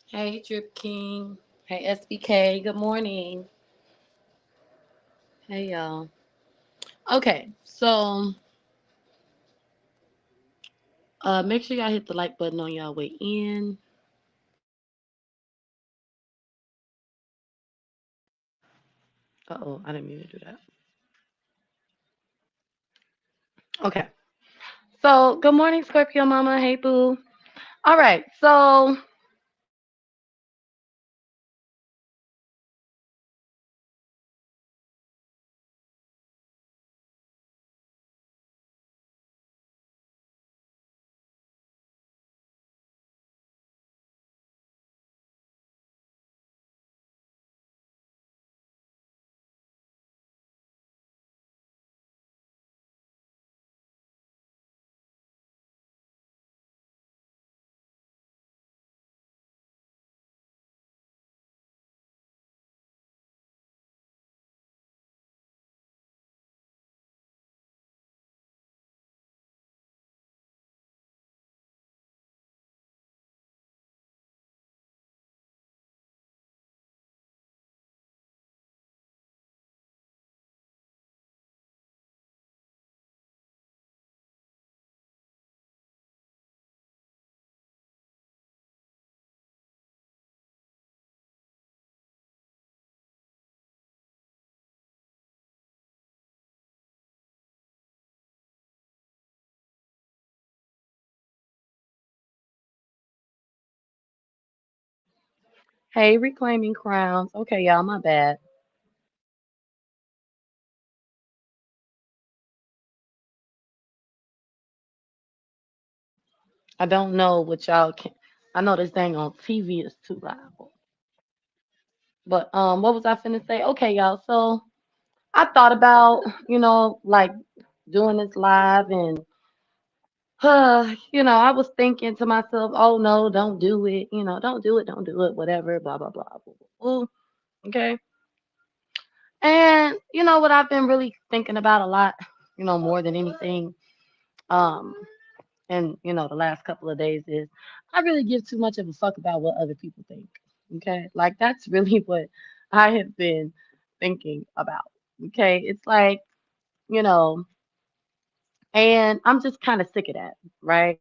Hey, Drip King. Hey, SBK. Good morning. Hey, y'all. Okay, so make sure y'all hit the like button on y'all way in. I didn't mean to do that. Okay, so good morning, Scorpio Mama. Hey, Boo. All right, so hey, reclaiming crowns. Okay, y'all, my bad. I don't know what y'all can. I know this thing on TV is too loud. But what was I finna say? Okay, y'all. So I thought about like doing this live and I was thinking to myself, oh no, don't do it, don't do it, whatever, blah blah blah, blah, blah, blah. Okay. And you know what I've been really thinking about a lot, more than anything, um, and the last couple of days is I really give too much of a fuck about what other people think. Okay. Like that's really what I have been thinking about. Okay. It's like, you know, and I'm just kind of sick of that, right?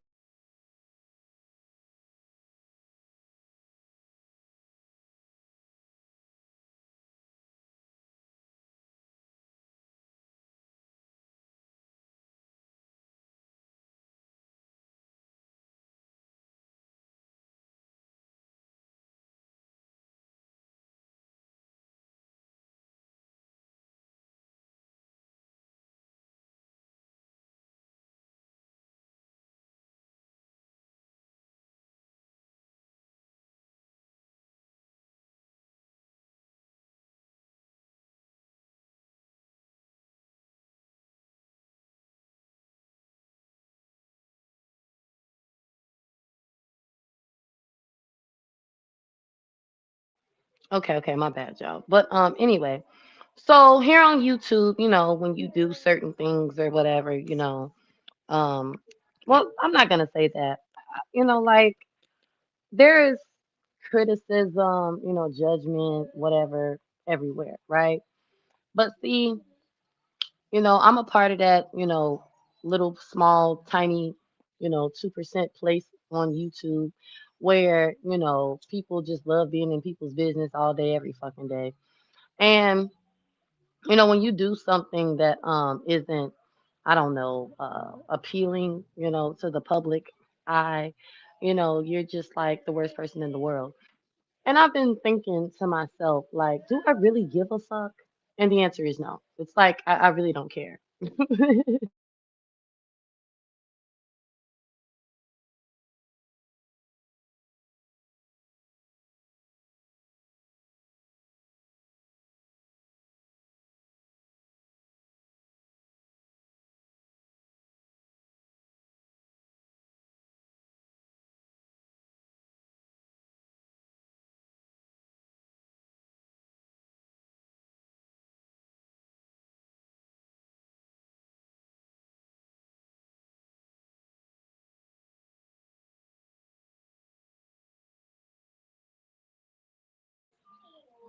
Okay, okay, my bad, y'all. But anyway, so here on YouTube, when you do certain things or whatever, um, well, I'm not gonna say that. Like there is criticism, judgment, whatever, everywhere, right? But see, I'm a part of that, little small, tiny, 2% place on YouTube where, people just love being in people's business all day, every fucking day. And, when you do something that isn't, I don't know, appealing, to the public eye, you're just like the worst person in the world. And I've been thinking to myself, like, do I really give a fuck? And the answer is no. It's like I really don't care.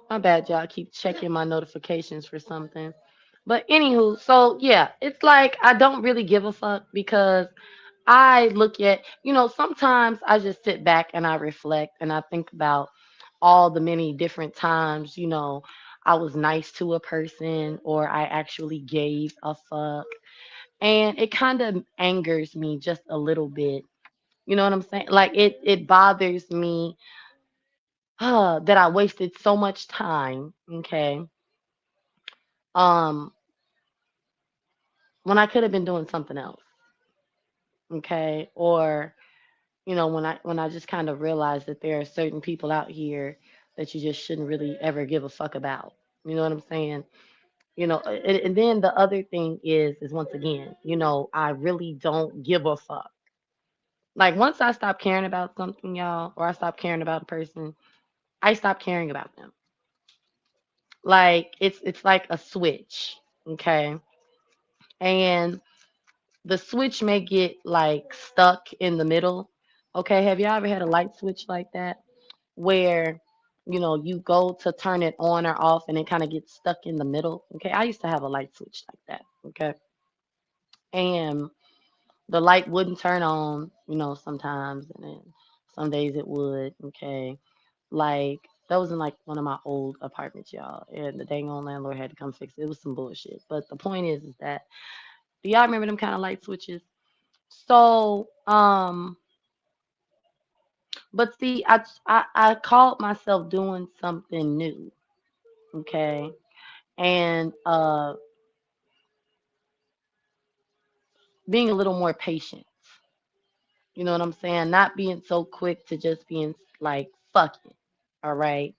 My bad, y'all. I keep checking my notifications for something. But anywho, so yeah, it's like I don't really give a fuck because I look at, sometimes I just sit back and I reflect and I think about all the many different times, I was nice to a person or I actually gave a fuck. And it kind of angers me just a little bit. You know what I'm saying? Like it bothers me that I wasted so much time, okay? Um when I could have been doing something else, okay? Or when I just kind of realized that there are certain people out here that you just shouldn't really ever give a fuck about. You know what I'm saying? And then the other thing is once again, I really don't give a fuck. Like once I stop caring about something, y'all, or I stop caring about a person, I stop caring about them. Like it's like a switch, okay? And the switch may get like stuck in the middle. Okay, have y'all ever had a light switch like that? Where you go to turn it on or off and it kind of gets stuck in the middle. Okay, I used to have a light switch like that. Okay, and the light wouldn't turn on, sometimes, and then some days it would. Okay, like that was in like one of my old apartments, y'all, and the dang old landlord had to come fix it. It was some bullshit. But the point is that do y'all remember them kind of light switches? So, but see, I called myself doing something new. Okay, and being a little more patient. You know what I'm saying? Not being so quick to just being like, fuck it. All right.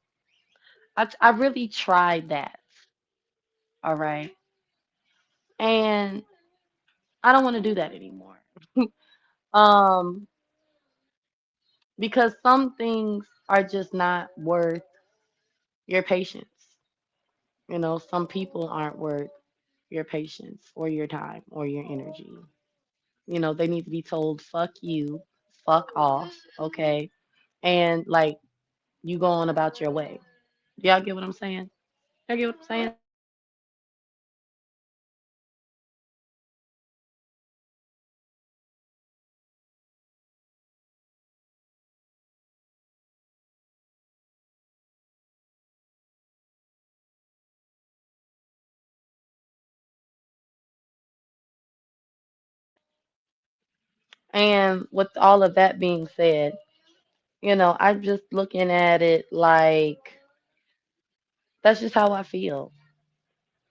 I really tried that. All right. And I don't want to do that anymore. Um, because some things are just not worth your patience. Some people aren't worth your patience or your time or your energy. They need to be told, fuck you, fuck off, okay? And like you go on about your way. Do y'all get what I'm saying? Y'all get what I'm saying? And with all of that being said, I'm just looking at it like that's just how I feel.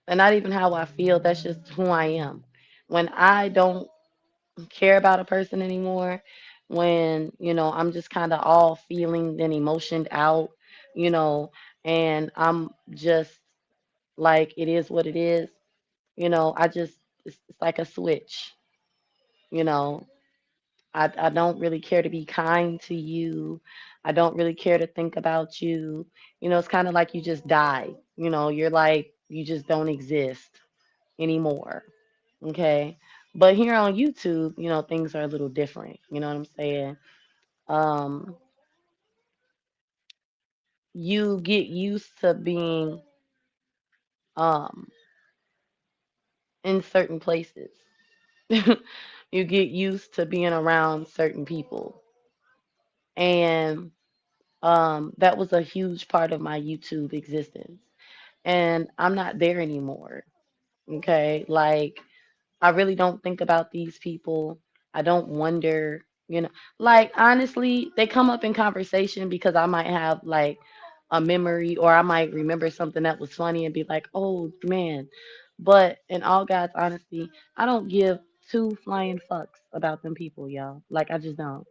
And not even how I feel, that's just who I am. When I don't care about a person anymore, when, I'm just kind of all feeling and emotioned out, you know, and I'm just like, it is what it is, it's like a switch, you know. I don't really care to be kind to you. I don't really care to think about you. It's kind of like you just die. You're like, you just don't exist anymore. Okay. But here on YouTube, things are a little different. You know what I'm saying? Um, you get used to being um in certain places. You get used to being around certain people. And that was a huge part of my YouTube existence. And I'm not there anymore. Okay. Like, I really don't think about these people. I don't wonder, like, honestly, they come up in conversation because I might have like a memory or I might remember something that was funny and be like, oh man. But in all God's honesty, I don't give two flying fucks about them people, y'all. Like, I just don't.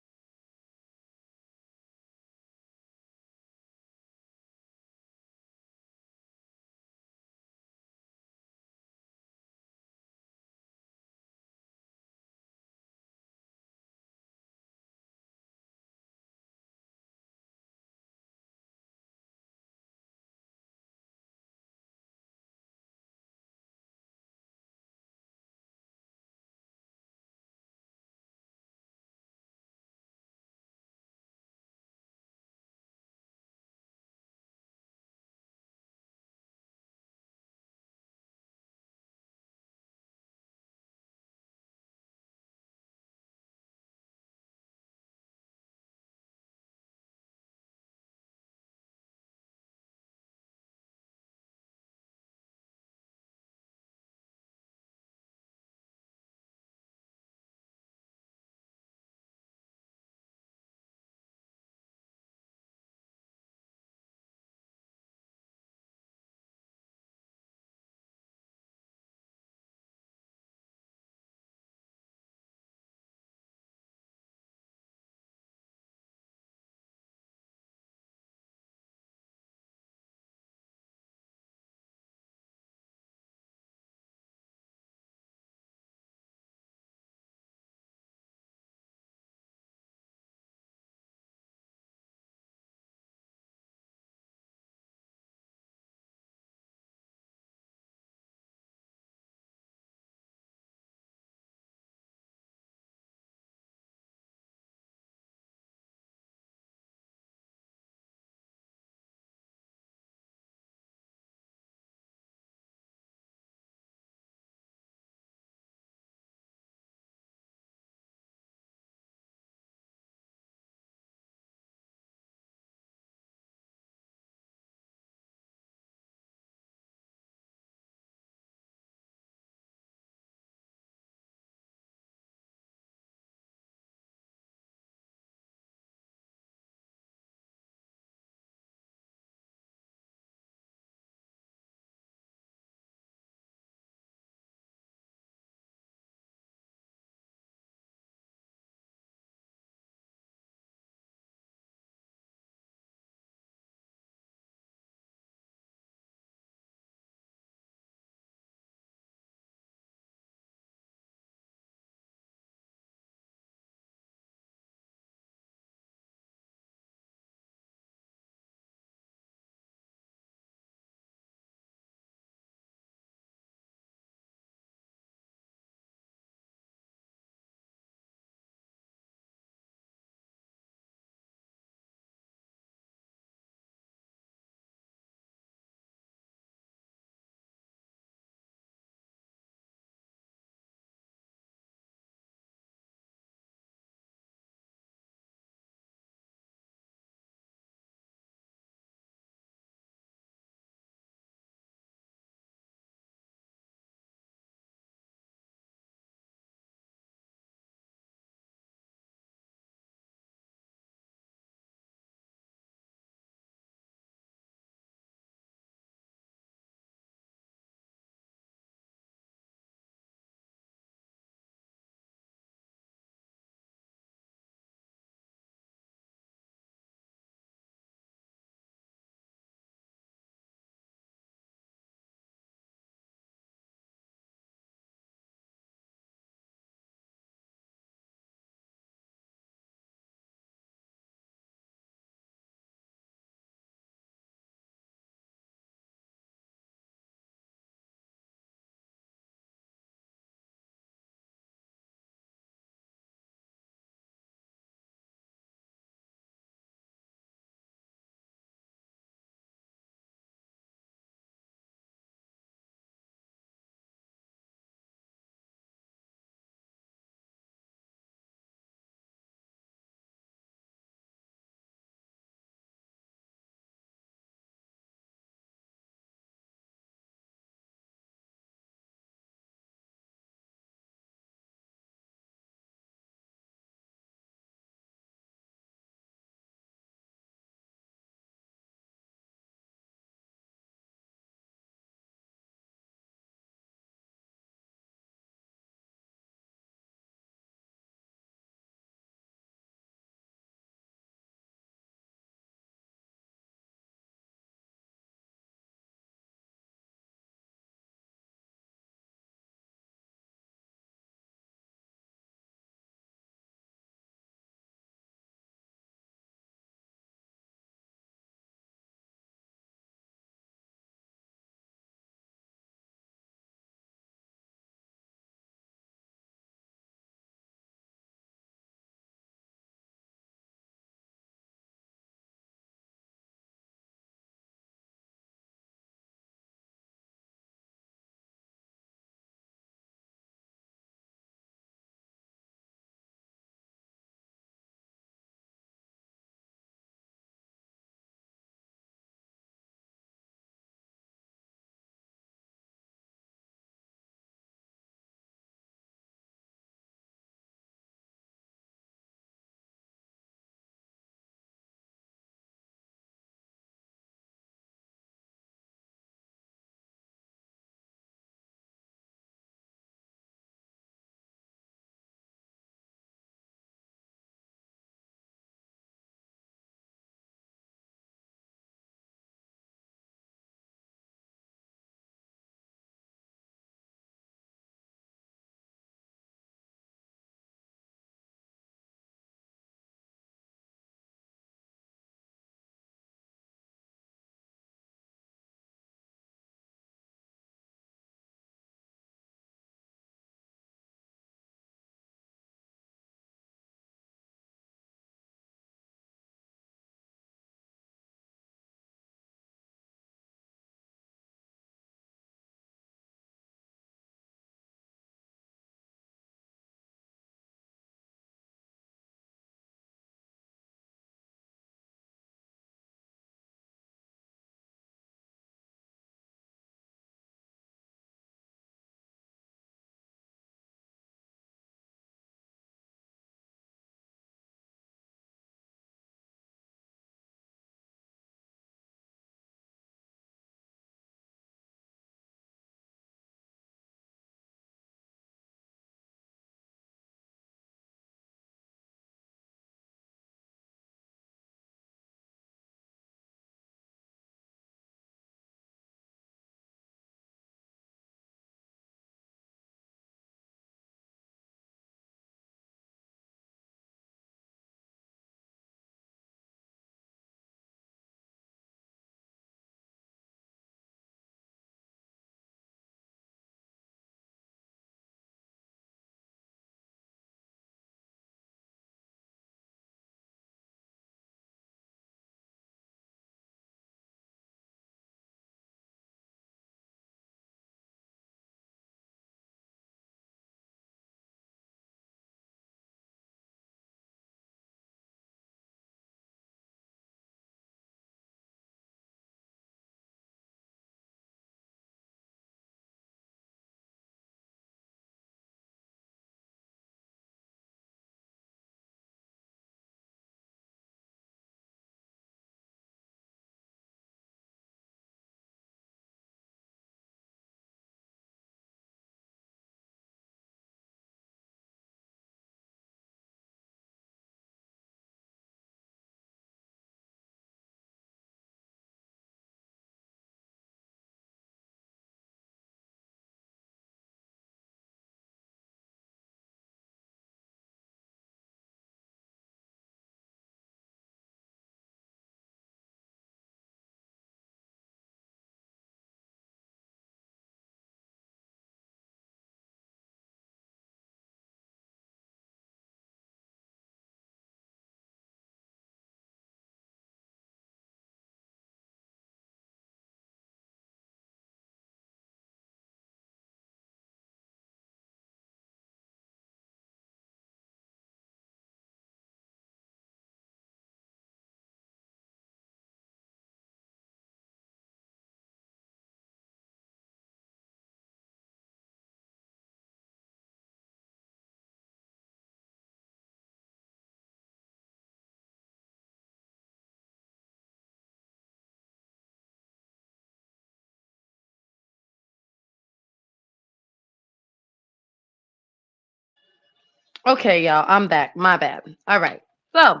Okay, y'all, I'm back. My bad. All right. So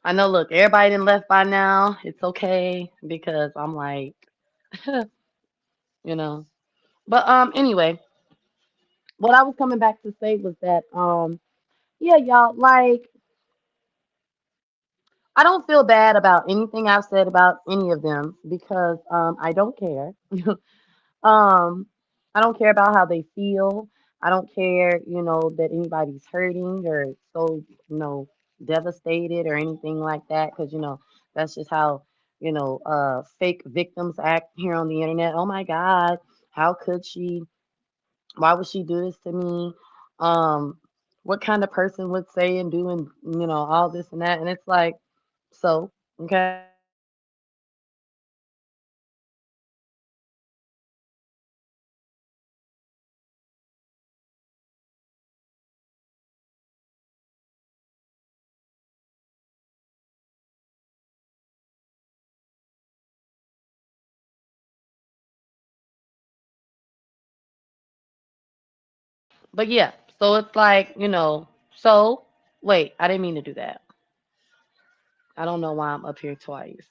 I know. Look, everybody done left by now. It's okay because I'm like, you know. But anyway, what I was coming back to say was that yeah, y'all, like I don't feel bad about anything I've said about any of them because I don't care. Um, I don't care about how they feel. I don't care, that anybody's hurting or so, devastated or anything like that, because that's just how, fake victims act here on the internet. Oh my God, how could she? Why would she do this to me? Um, what kind of person would say and do and all this and that? And it's like, so, okay. But yeah, so it's like, so wait, I didn't mean to do that. I don't know why I'm up here twice.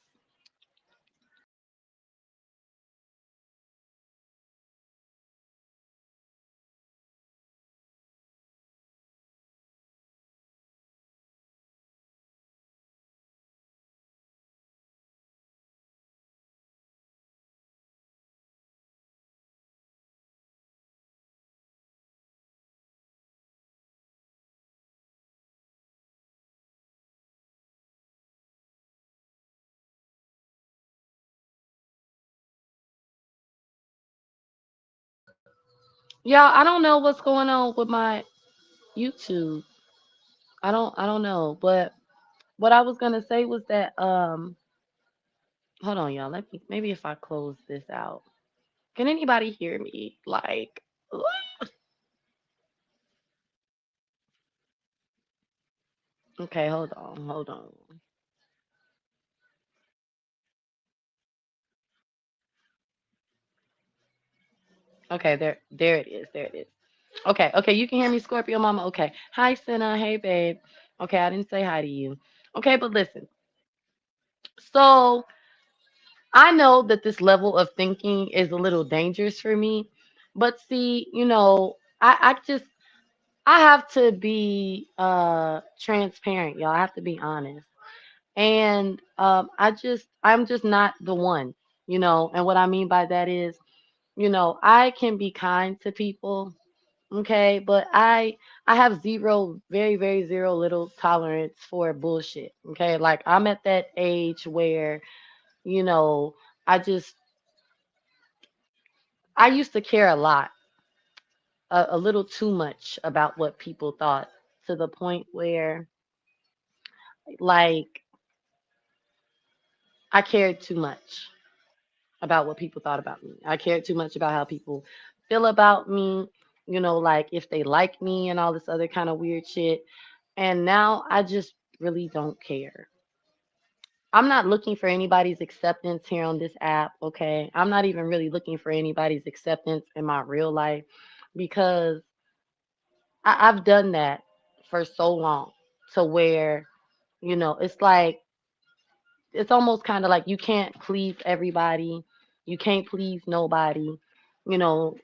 Y'all, I don't know what's going on with my YouTube. I don't know. But what I was gonna say was that hold on y'all, let me maybe if I close this out. Can anybody hear me? Like okay, hold on. Okay, there it is. There it is. Okay, okay, you can hear me, Scorpio Mama. Okay. Hi, Senna. Hey, babe. Okay, I didn't say hi to you. Okay, but listen. So I know that this level of thinking is a little dangerous for me, but see, I just I have to be transparent, y'all. I have to be honest. And I'm just not the one, and what I mean by that is, I can be kind to people, okay, but I have zero, very, very zero little tolerance for bullshit. Okay. Like I'm at that age where, you know, I just I used to care a lot, a little too much about what people thought to the point where, like, I cared too much about what people thought about me. I cared too much about how people feel about me, like if they like me and all this other kind of weird shit. And now I just really don't care. I'm not looking for anybody's acceptance here on this app, okay? I'm not even really looking for anybody's acceptance in my real life because I've done that for so long to where, it's like, it's almost kind of like you can't please everybody. You can't please nobody. You know,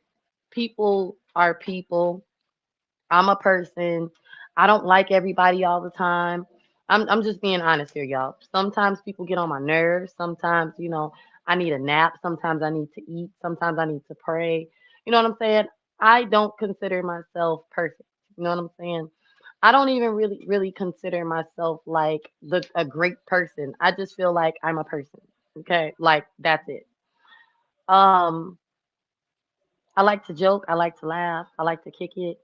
people are people. I'm a person. I don't like everybody all the time. I'm just being honest here, y'all. Sometimes people get on my nerves. Sometimes, I need a nap. Sometimes I need to eat. Sometimes I need to pray. You know what I'm saying? I don't consider myself perfect. You know what I'm saying? I don't even really consider myself like a great person. I just feel like I'm a person. Okay? Like that's it. Um I like to joke, I like to laugh, I like to kick it,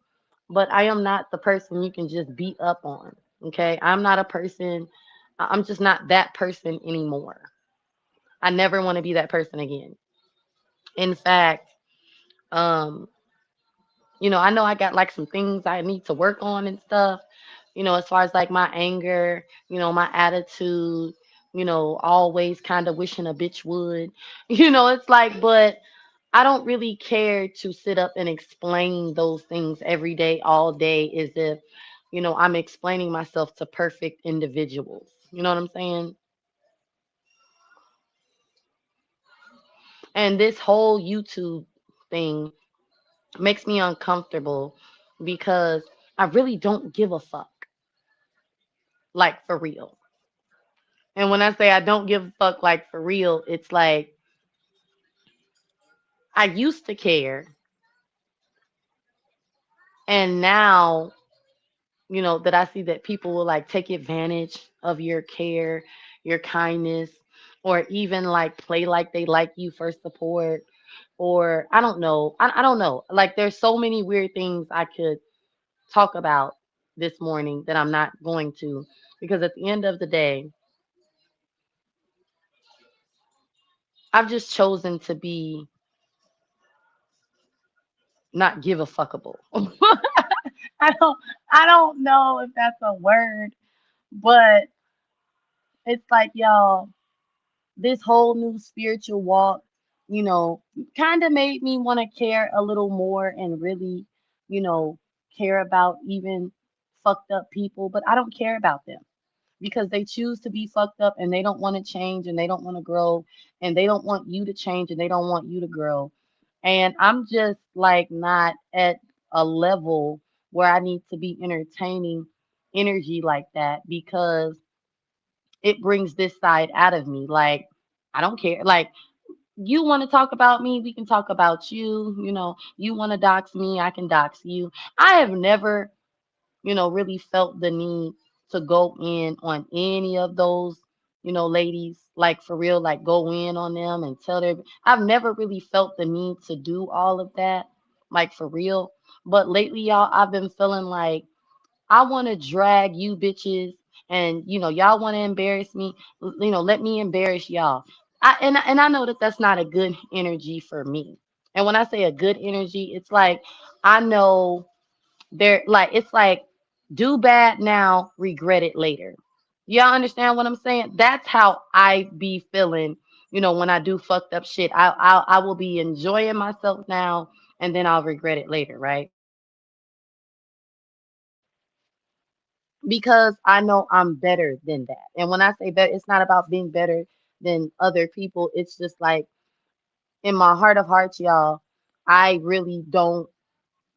but I am not the person you can just beat up on. Okay? I'm not a person, I'm just not that person anymore. I never want to be that person again. In fact, um, I know I got like some things I need to work on and stuff, as far as like my anger, my attitude, always kind of wishing a bitch would. It's like, but I don't really care to sit up and explain those things every day, all day, as if, I'm explaining myself to perfect individuals. You know what I'm saying? And this whole YouTube thing makes me uncomfortable because I really don't give a fuck, like for real. And when I say I don't give a fuck, like for real, it's like I used to care, and now, that I see that people will like take advantage of your care, your kindness, or even like play like they like you for support, or I don't know. I don't know. Like there's so many weird things I could talk about this morning that I'm not going to, because at the end of the day, I've just chosen to be not give a fuckable. I don't I don't know if that's a word, but it's like y'all, this whole new spiritual walk, you know, kind of made me want to care a little more and really, you know, care about even fucked up people, but I don't care about them because they choose to be fucked up and they don't want to change and they don't want to grow and they don't want you to change and they don't want you to grow. And I'm just like not at a level where I need to be entertaining energy like that because it brings this side out of me. Like, I don't care. Like, you want to talk about me, we can talk about you. You want to dox me, I can dox you. I have never, really felt the need to go in on any of those, ladies, like for real, like go in on them and tell them. I've never really felt the need to do all of that, like for real. But lately, y'all, I've been feeling like I want to drag you bitches and y'all want to embarrass me, let me embarrass y'all. And I know that that's not a good energy for me. And when I say a good energy, it's like I know they're like it's like do bad now, regret it later. Y'all understand what I'm saying? That's how I be feeling, when I do fucked up shit. I will be enjoying myself now and then I'll regret it later, right? Because I know I'm better than that. And when I say better, it's not about being better than other people. It's just like in my heart of hearts, y'all, I really don't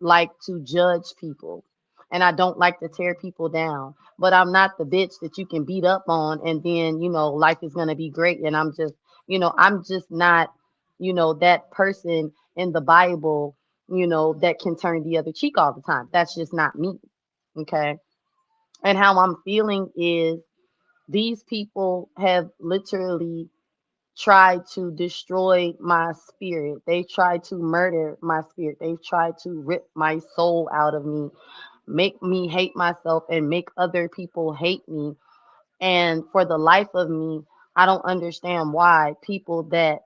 like to judge people and I don't like to tear people down. But I'm not the bitch that you can beat up on and then, life is going to be great. And I'm just not, that person in the Bible, that can turn the other cheek all the time. That's just not me. Okay. And how I'm feeling is these people have literally tried to destroy my spirit. They tried to murder my spirit. They've tried to rip my soul out of me, make me hate myself, and make other people hate me. And for the life of me, I don't understand why people that,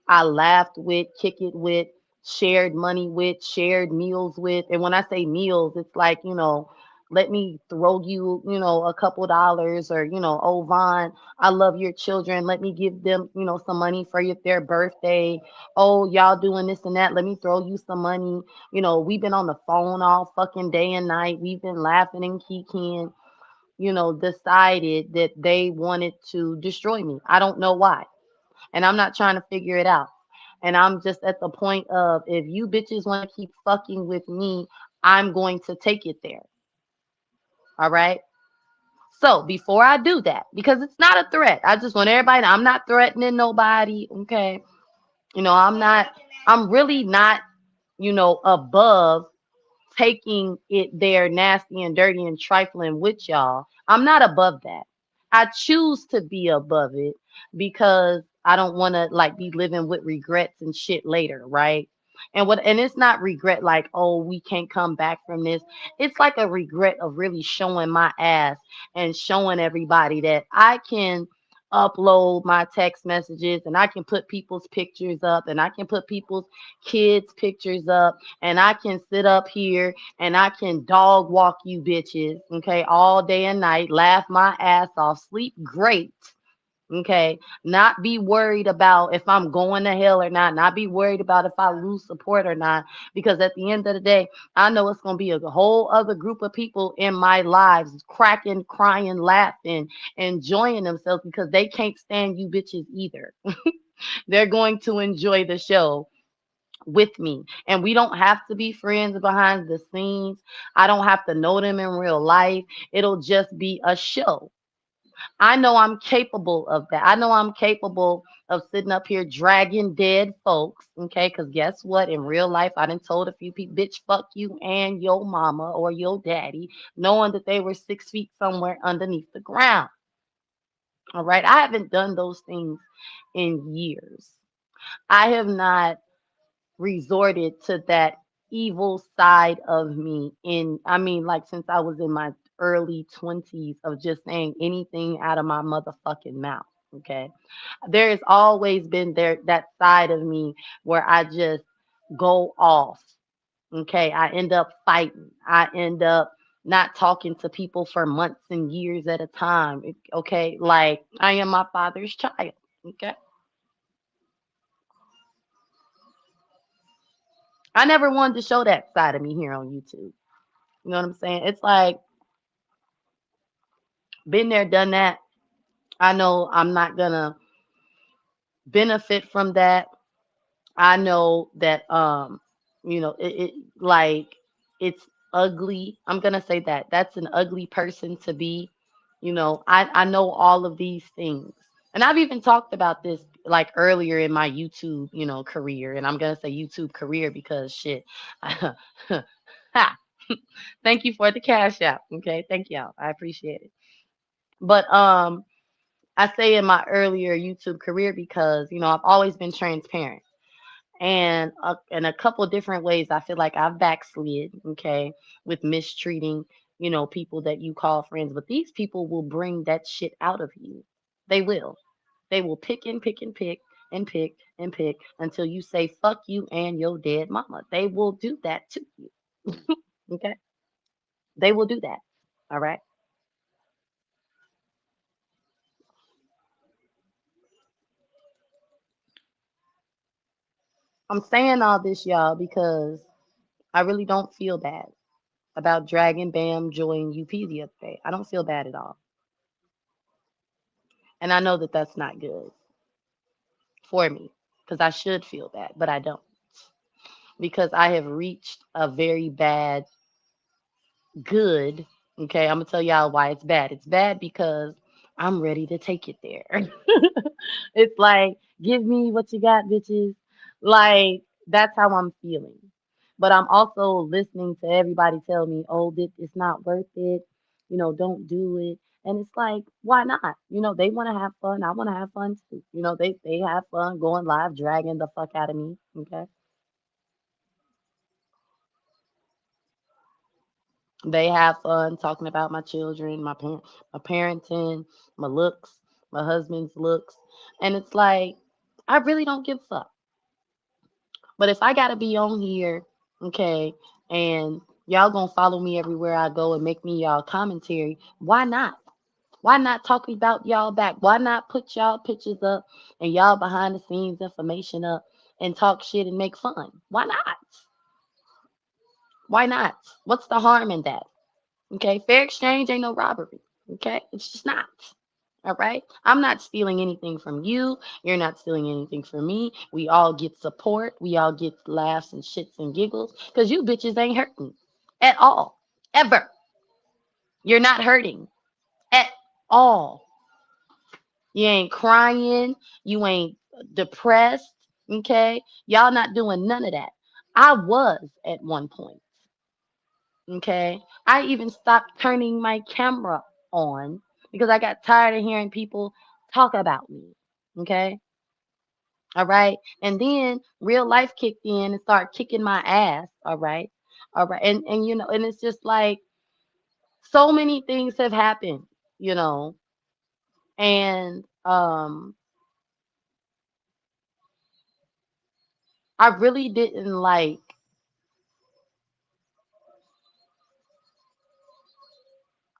I laughed with, kick it with, shared money with, shared meals with. And when I say meals, it's like, let me throw you, a couple dollars or, oh, Vaughn, I love your children. Let me give them, some money for their birthday. Oh, y'all doing this and that. Let me throw you some money. We've been on the phone all fucking day and night. We've been laughing and kicking, decided that they wanted to destroy me. I don't know why. And I'm not trying to figure it out. And I'm just at the point of if you bitches want to keep fucking with me, I'm going to take it there. All right. So before I do that, because it's not a threat, I just want everybody to, I'm not threatening nobody. Okay. I'm really not, above taking it there nasty and dirty and trifling with y'all. I'm not above that. I choose to be above it because I don't want to like be living with regrets and shit later, right? And it's not regret like, oh, we can't come back from this. It's like a regret of really showing my ass and showing everybody that I can upload my text messages and I can put people's pictures up and I can put people's kids pictures up and I can sit up here and I can dog walk you bitches, okay, all day and night, laugh my ass off, sleep great, Okay, not be worried about if I'm going to hell or not, not be worried about if I lose support or not, because at the end of the day, I know it's going to be a whole other group of people in my lives cracking, crying, laughing, enjoying themselves because they can't stand you bitches either. They're going to enjoy the show with me, and we don't have to be friends behind the scenes. I don't have to know them in real life. It'll just be a show. I know I'm capable of that. I know I'm capable of sitting up here dragging dead folks. Okay, because guess what? In real life, I done told a few people, bitch, fuck you and your mama or your daddy, knowing that they were 6 feet somewhere underneath the ground. All right. I haven't done those things in years. I have not resorted to that evil side of me in, I mean, like since I was in my early 20s, of just saying anything out of my motherfucking mouth. Okay, there has always been there that side of me where I just go off. Okay, I end up fighting, I end up not talking to people for months and years at a time. Okay, like I am my father's child. Okay, I never wanted to show that side of me here on YouTube. You know what I'm saying? It's like been there, done that. I know I'm not gonna benefit from that. I know that it like it's ugly. I'm gonna say that. That's an ugly person to be. I know all of these things. And I've even talked about this like earlier in my YouTube, career. And I'm gonna say YouTube career because shit. Ha. Thank you for the cash app. Okay, thank y'all. I appreciate it. But I say in my earlier YouTube career because I've always been transparent, and in a couple of different ways I feel like I've backslid. Okay, with mistreating people that you call friends, but these people will bring that shit out of you. They will. They will pick and pick and pick and pick and pick until you say fuck you and your dead mama. They will do that to you. Okay, they will do that. All right. I'm saying all this, y'all, because I really don't feel bad about dragging Bam, Joy, and UP the other day. I don't feel bad at all. And I know that that's not good for me because I should feel bad, but I don't, because I have reached a very bad good. Okay, I'm going to tell y'all why it's bad. It's bad because I'm ready to take it there. It's like, give me what you got, bitches. Like, that's how I'm feeling. But I'm also listening to everybody tell me, oh, this it's not worth it. Don't do it. And it's like, why not? They want to have fun. I want to have fun too. They have fun going live, dragging the fuck out of me. Okay. They have fun talking about my children, my parenting, my looks, my husband's looks. And it's like, I really don't give a fuck. But if I gotta be on here, okay, and y'all gonna follow me everywhere I go and make me y'all commentary, why not? Why not talk about y'all back? Why not put y'all pictures up and y'all behind the scenes information up and talk shit and make fun? Why not? Why not? What's the harm in that? Okay, fair exchange ain't no robbery. Okay, it's just not. All right. I'm not stealing anything from you. You're not stealing anything from me. We all get support. We all get laughs and shits and giggles because you bitches ain't hurting at all. Ever. You're not hurting at all. You ain't crying. You ain't depressed. Okay. Y'all not doing none of that. I was at one point. Okay. I even stopped turning my camera on because I got tired of hearing people talk about me. Okay. All right. And then real life kicked in and started kicking my ass. All right. All right. And and it's just like so many things have happened, you know, and I really didn't like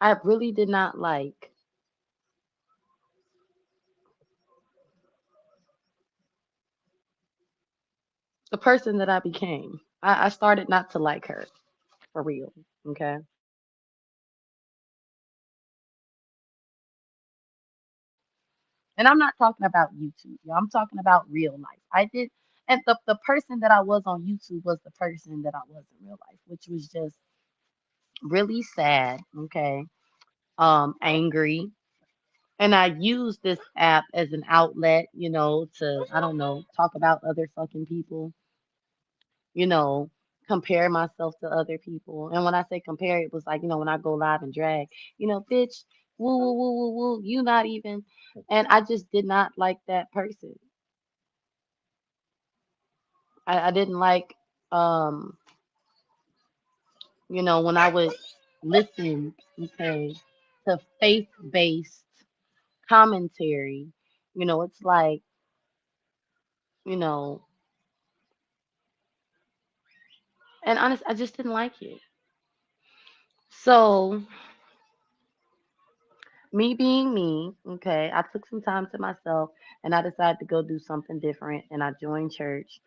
I really did not like the person that I became. I started not to like her for real. Okay. And I'm not talking about YouTube. Y'all. I'm talking about real life. I did, and the person that I was on YouTube was the person that I was in real life, which was just really sad. Okay. Angry. And I use this app as an outlet, to, I don't know, talk about other fucking people, you know, compare myself to other people. And when I say compare, it was like, when I go live and drag, bitch, woo, woo, woo, woo, woo, you not even. And I just did not like that person. I didn't like, um, when I would listen, okay, to faith-based commentary, it's like, you know, and honest, I just didn't like it. So, me being me, okay, I took some time to myself and I decided to go do something different and I joined church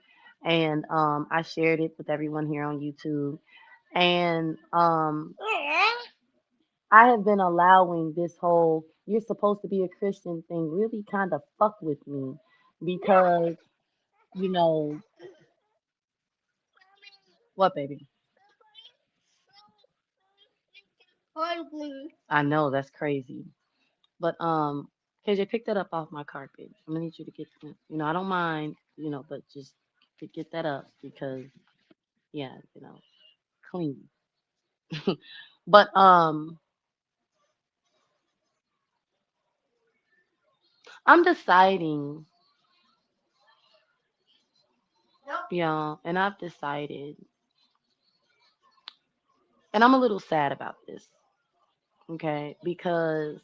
and I shared it with everyone here on YouTube. And I have been allowing this whole you're supposed to be a Christian thing really kind of fuck with me because, you know, what, baby? I know that's crazy. But KJ, pick that up off my carpet. I'm gonna need you to get I don't mind, but just to get that up because yeah, clean. But I'm deciding, y'all, and I've decided, and I'm a little sad about this, okay? Because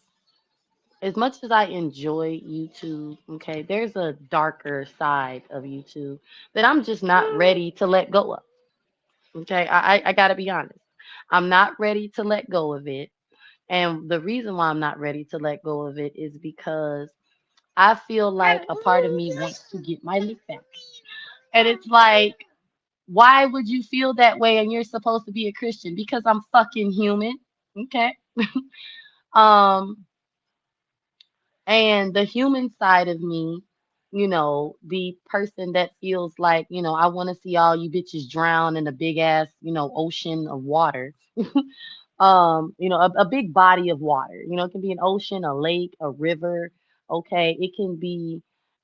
as much as I enjoy YouTube, okay, there's a darker side of YouTube that I'm just not ready to let go of. Okay, I gotta be honest. I'm not ready to let go of it. And the reason why I'm not ready to let go of it is because I feel like a part of me wants to get my lick back. And it's like, why would you feel that way and you're supposed to be a Christian? Because I'm fucking human. Okay. Um, and the human side of me, the person that feels like, I want to see all you bitches drown in a big ass, ocean of water. A big body of water. It can be an ocean, a lake, a river. Okay, it can be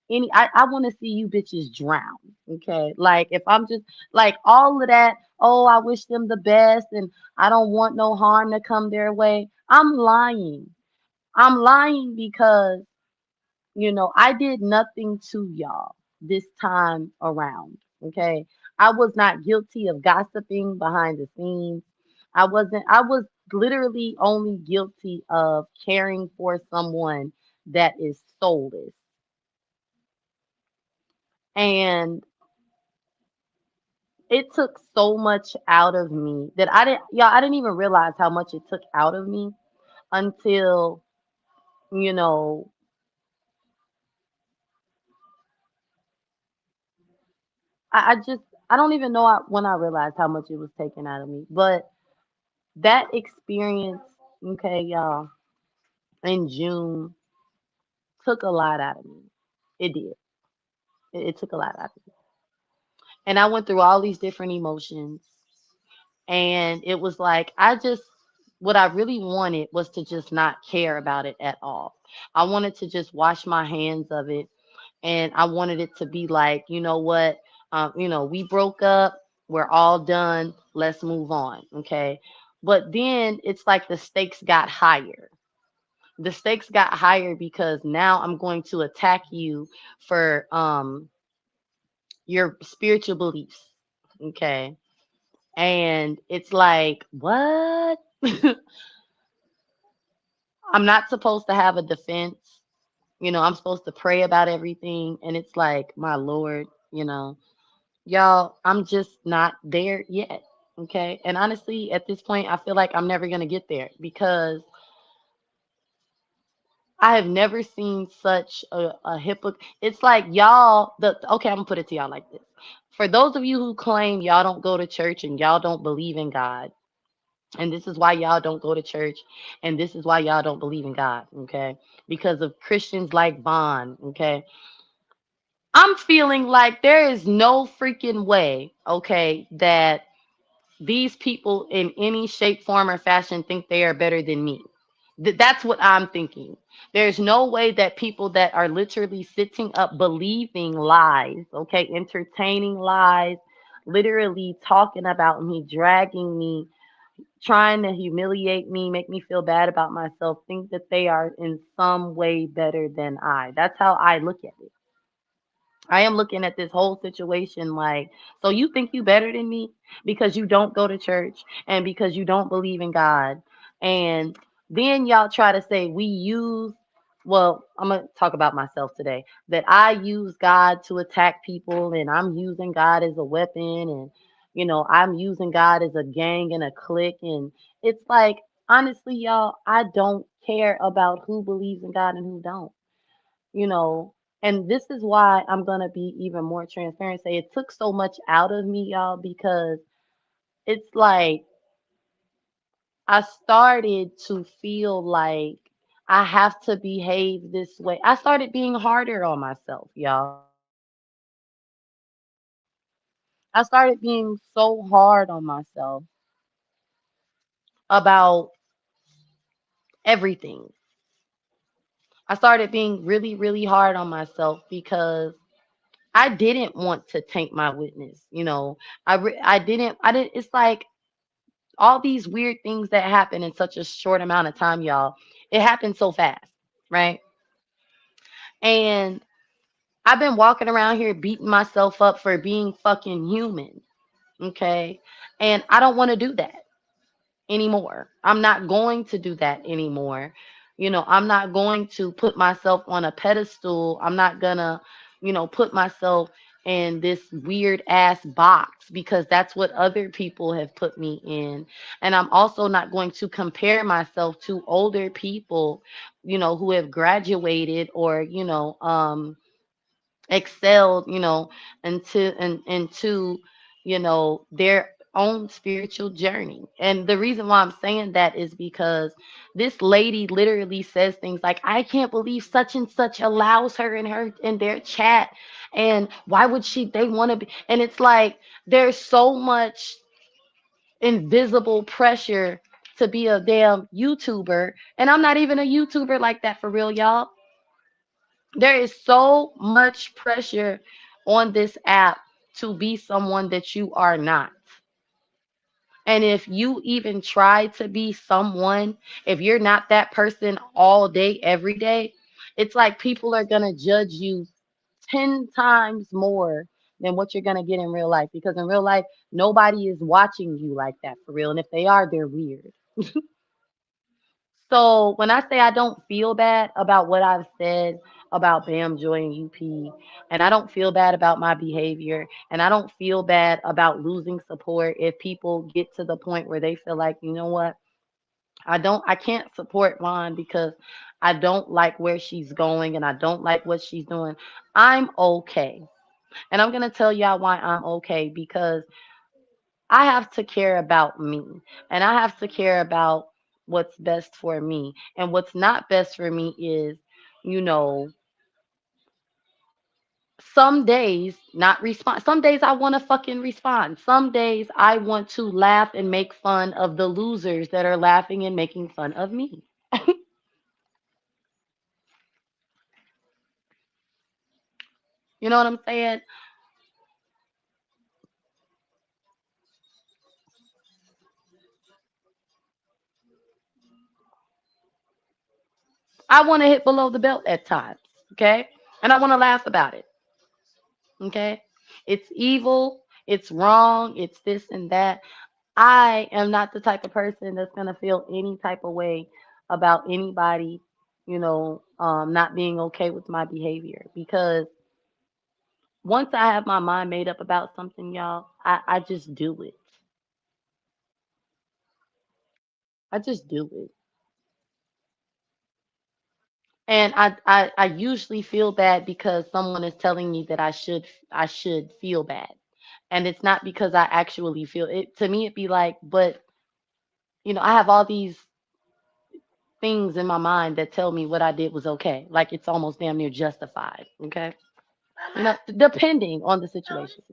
any. I want to see you bitches drown. Okay, like if I'm just like all of that. Oh, I wish them the best, and I don't want no harm to come their way. I'm lying. I'm lying because I did nothing to y'all this time around. Okay. I was not guilty of gossiping behind the scenes. I was literally only guilty of caring for someone that is soulless. And it took so much out of me that I didn't even realize how much it took out of me until, you know, I just, I don't even know when I realized how much it was taken out of me. But that experience, okay, y'all, in June took a lot out of me. It did. It took a lot out of me. And I went through all these different emotions. And it was like, what I really wanted was to just not care about it at all. I wanted to just wash my hands of it. And I wanted it to be like, you know what? We broke up. We're all done. Let's move on. Okay. But then it's like the stakes got higher. The stakes got higher because now I'm going to attack you for your spiritual beliefs. Okay. And it's like, what? I'm not supposed to have a defense. I'm supposed to pray about everything. And it's like, my Lord, y'all, I'm just not there yet. Okay. And honestly, at this point, I feel like I'm never going to get there because I have never seen such a hypocrite. It's like y'all, okay, I'm going to put it to y'all like this. For those of you who claim y'all don't go to church and y'all don't believe in God, and this is why y'all don't go to church, and this is why y'all don't believe in God, okay? Because of Christians like Vaughn, okay? I'm feeling like there is no freaking way, okay, that these people in any shape, form, or fashion think they are better than me. That's what I'm thinking. There's no way that people that are literally sitting up believing lies, okay, entertaining lies, literally talking about me, dragging me, trying to humiliate me, make me feel bad about myself, think that they are in some way better than I. That's how I look at it. I am looking at this whole situation like, so you think you better than me because you don't go to church and because you don't believe in God. And then y'all try to say we use, well, I'm going to talk about myself today, that I use God to attack people and I'm using God as a weapon and, I'm using God as a gang and a clique. And it's like, honestly, y'all, I don't care about who believes in God and who don't, you know. And this is why I'm gonna be even more transparent. Say it took so much out of me, y'all, because it's like I started to feel like I have to behave this way. I started being harder on myself, y'all. I started being so hard on myself about everything. I started being really, really hard on myself because I didn't want to taint my witness. I didn't. It's like all these weird things that happen in such a short amount of time, y'all. It happened so fast, right? And I've been walking around here beating myself up for being fucking human, okay? And I don't want to do that anymore. I'm not going to do that anymore. I'm not going to put myself on a pedestal. I'm not gonna, put myself in this weird ass box because that's what other people have put me in. And I'm also not going to compare myself to older people, who have graduated or, excelled, into their own spiritual journey. And the reason why I'm saying that is because this lady literally says things like, I can't believe such and such allows her in their chat. And why would they want to be? And it's like there's so much invisible pressure to be a damn YouTuber. And I'm not even a YouTuber like that for real, y'all. There is so much pressure on this app to be someone that you are not. And if you even try to be someone, if you're not that person all day, every day, it's like people are going to judge you 10 times more than what you're going to get in real life. Because in real life, nobody is watching you like that for real. And if they are, they're weird. So when I say I don't feel bad about what I've said about Bam Joy and UP, and I don't feel bad about my behavior, and I don't feel bad about losing support if people get to the point where they feel like, you know what, I can't support Vaughn because I don't like where she's going and I don't like what she's doing. I'm okay. And I'm gonna tell y'all why I'm okay because I have to care about me and I have to care about what's best for me. And what's not best for me is, you know, some days not respond. Some days I want to fucking respond. Some days I want to laugh and make fun of the losers that are laughing and making fun of me. You know what I'm saying? I want to hit below the belt at times. Okay. And I want to laugh about it. Okay. It's evil. It's wrong. It's this and that. I am not the type of person that's gonna feel any type of way about anybody, not being okay with my behavior. Because once I have my mind made up about something, y'all, I just do it. I just do it. And I usually feel bad because someone is telling me that I should feel bad. And it's not because I actually feel it. To me, it'd be like, but I have all these things in my mind that tell me what I did was okay. Like it's almost damn near justified. Okay. Depending on the situation.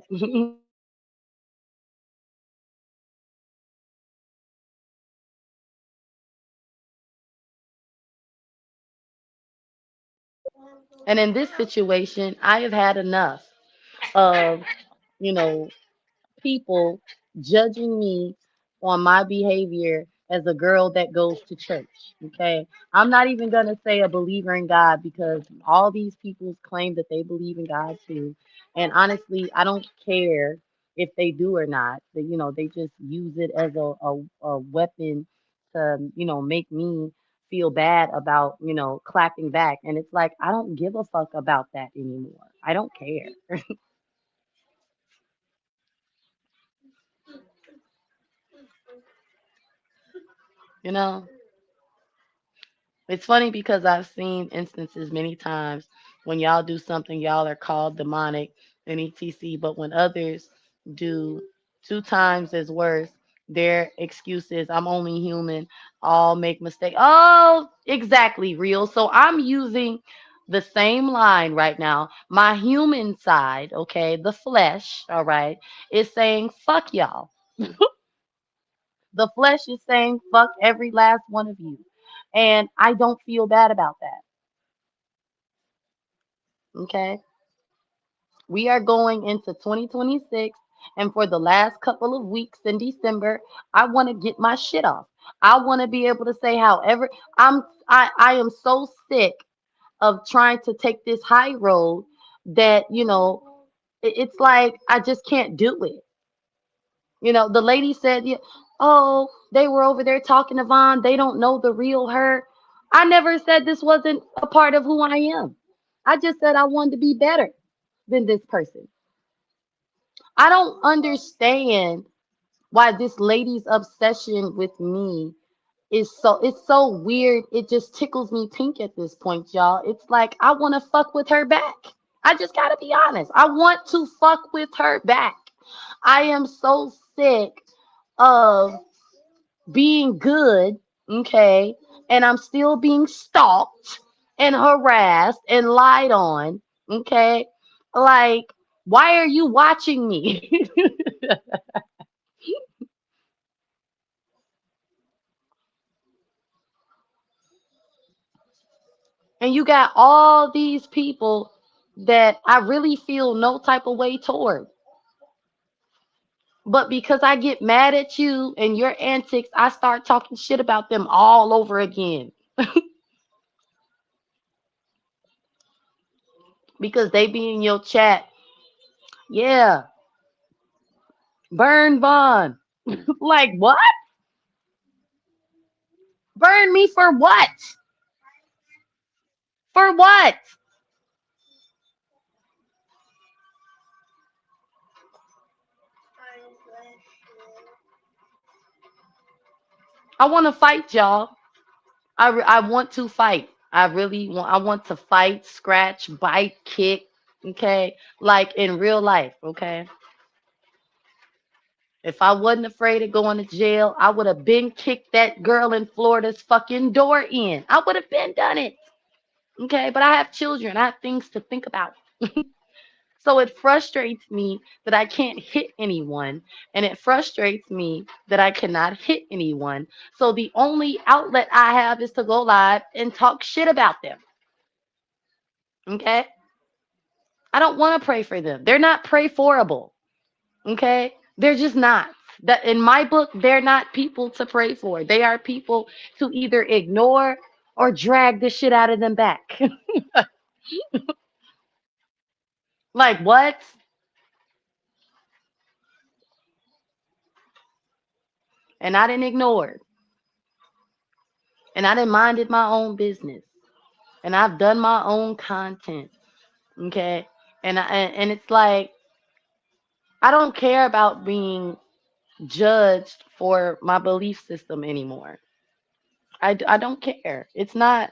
And in this situation, I have had enough of, you know, people judging me on my behavior as a girl that goes to church. Okay. I'm not even going to say a believer in God because all these people claim that they believe in God too. And honestly, I don't care if they do or not. They just use it as a weapon to, make me feel bad about, clapping back. And it's like, I don't give a fuck about that anymore. I don't care. You know? It's funny because I've seen instances many times when y'all do something, y'all are called demonic and etc. But when others do two times as worse, their excuse is, I'm only human. All make mistakes. Oh, exactly, real. So I'm using the same line right now. My human side, okay, the flesh, all right, is saying, fuck y'all. The flesh is saying, fuck every last one of you. And I don't feel bad about that. Okay. We are going into 2026. And for the last couple of weeks in December, I want to get my shit off. I want to be able to say, however, I am so sick of trying to take this high road that, it's like I just can't do it. The lady said, yeah, oh, they were over there talking to Vaughn. They don't know the real her. I never said this wasn't a part of who I am. I just said I wanted to be better than this person. I don't understand why this lady's obsession with me it's so weird. It just tickles me pink at this point, y'all. It's like I want to fuck with her back. I just got to be honest. I want to fuck with her back. I am so sick of being good, okay, and I'm still being stalked and harassed and lied on, okay? Like, why are you watching me? And you got all these people that I really feel no type of way toward. But because I get mad at you and your antics, I start talking shit about them all over again. Because they be in your chat. Yeah, burn Vaughn. Like, what? Burn me for what? For what? I want to fight, y'all. I want to fight. I really want. I want to fight, scratch, bite, kick. Okay, like in real life. Okay, if I wasn't afraid of going to jail, I would have been kicked that girl in Florida's fucking door in. I would have been done it. Okay, but I have children. I have things to think about. So it frustrates me that I can't hit anyone, and it frustrates me that I cannot hit anyone. So the only outlet I have is to go live and talk shit about them. Okay? I don't want to pray for them. They're not pray forable. Okay? They're just not. That in my book, they're not people to pray for. They are people to either ignore or drag the shit out of them back. Like what? And I didn't ignore it. And I didn't minded my own business. And I've done my own content. Okay? And it's like I don't care about being judged for my belief system anymore. I don't care. It's not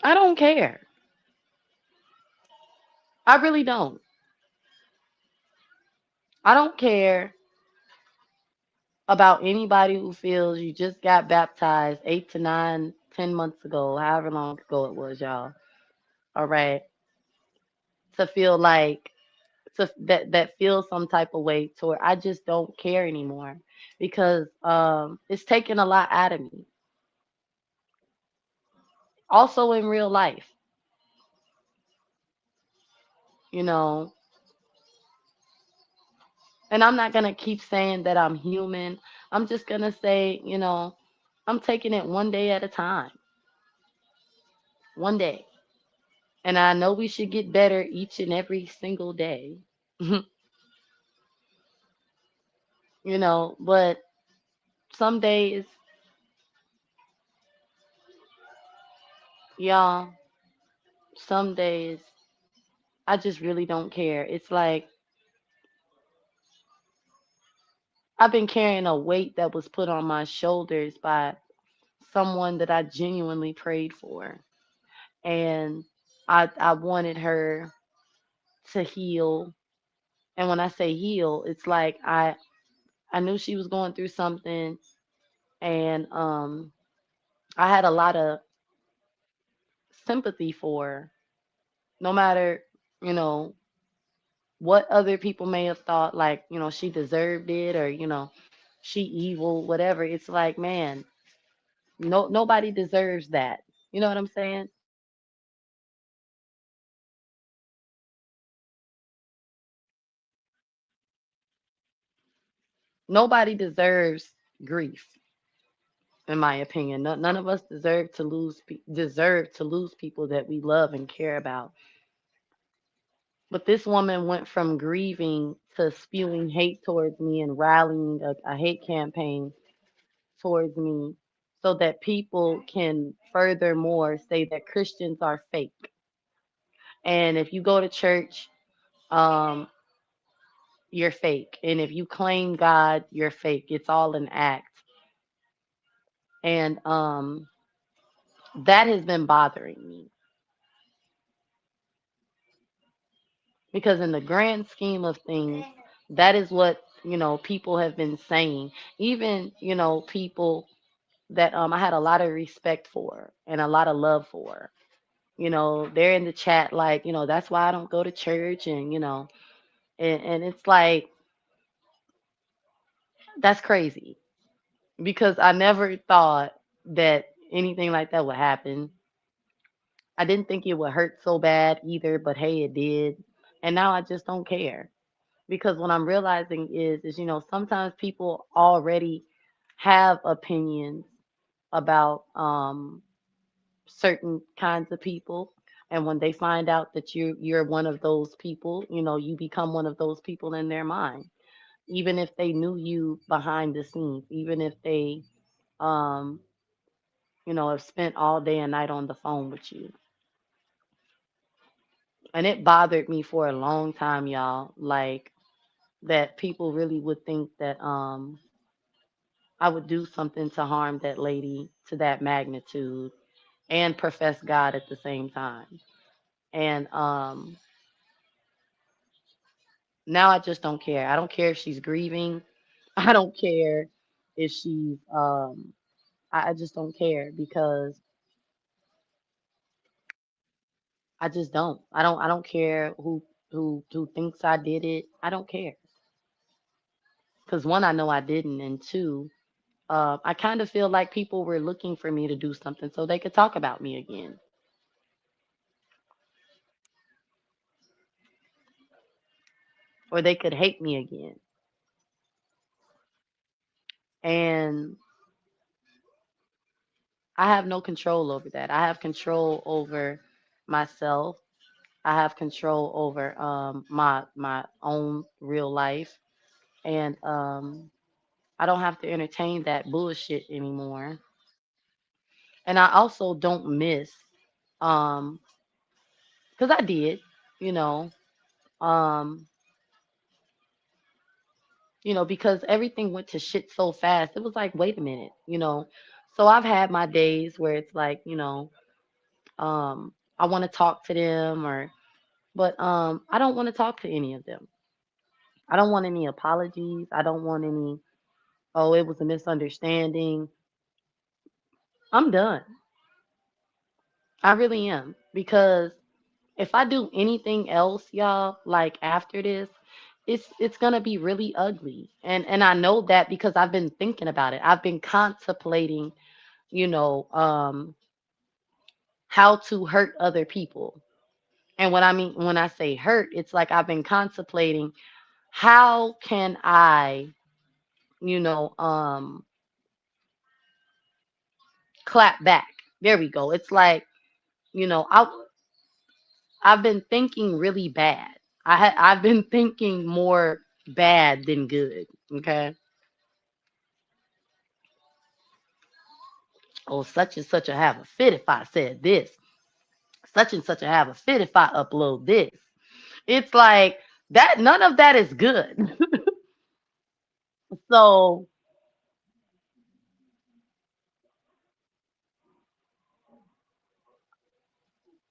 I don't care. I really don't. I don't care about anybody who feels you just got baptized 8 to 9, 10 months ago, however long ago it was, y'all. All right, to feel like that feel some type of way toward I just don't care anymore because it's taken a lot out of me. Also in real life, you know, and I'm not gonna keep saying that I'm human. I'm just gonna say, I'm taking it one day at a time. One day. And I know we should get better each and every single day. But some days, y'all, some days I just really don't care. It's like I've been carrying a weight that was put on my shoulders by someone that I genuinely prayed for. And I wanted her to heal. And when I say heal, it's like I knew she was going through something, and I had a lot of sympathy for her, no matter, you know, what other people may have thought, like, she deserved it, or, she evil, whatever. It's like, man, nobody deserves that. You know what I'm saying? Nobody deserves grief, in my opinion. None of us deserve to lose people that we love and care about. But this woman went from grieving to spewing hate towards me and rallying a hate campaign towards me so that people can furthermore say that Christians are fake. And if you go to church, um, you're fake. And if you claim God, you're fake. It's all an act. And that has been bothering me because, in the grand scheme of things, that is what, people have been saying. Even, people that I had a lot of respect for and a lot of love for. They're in the chat like, that's why I don't go to church, and and it's like that's crazy because I never thought that anything like that would happen. I didn't think it would hurt so bad either, but hey, it did. And now I just don't care because what I'm realizing is, sometimes people already have opinions about certain kinds of people, and when they find out that you're one of those people, you become one of those people in their mind, even if they knew you behind the scenes, even if they um have spent all day and night on the phone with you. And it bothered me for a long time, y'all, like that people really would think that I would do something to harm that lady to that magnitude and profess God at the same time. And now I just don't care. I don't care if she's grieving. I don't care if she's I just don't care because I just don't. I don't care who thinks I did it. I don't care. Cuz one, I know I didn't, and two, I kind of feel like people were looking for me to do something so they could talk about me again, or they could hate me again. And I have no control over that. I have control over myself. I have control over my own real life, and I don't have to entertain that bullshit anymore. And I also don't miss, um, because I did, you know, um, because everything went to shit so fast. It was like, wait a minute. So I've had my days where it's like, I want to talk to them, but I don't want to talk to any of them. I don't want any apologies. I don't want any, oh, it was a misunderstanding. I'm done. I really am. Because if I do anything else, y'all, like after this, it's gonna be really ugly. And I know that because I've been thinking about it. I've been contemplating, you know, how to hurt other people. And what I mean when I say hurt, it's like I've been contemplating how can I, you know, clap back. There we go. It's like, you know, I've been thinking really bad. I've been thinking more bad than good. Okay. Oh, such and such will have a fit if I said this. Such and such will have a fit if I upload this. It's like that. None of that is good. So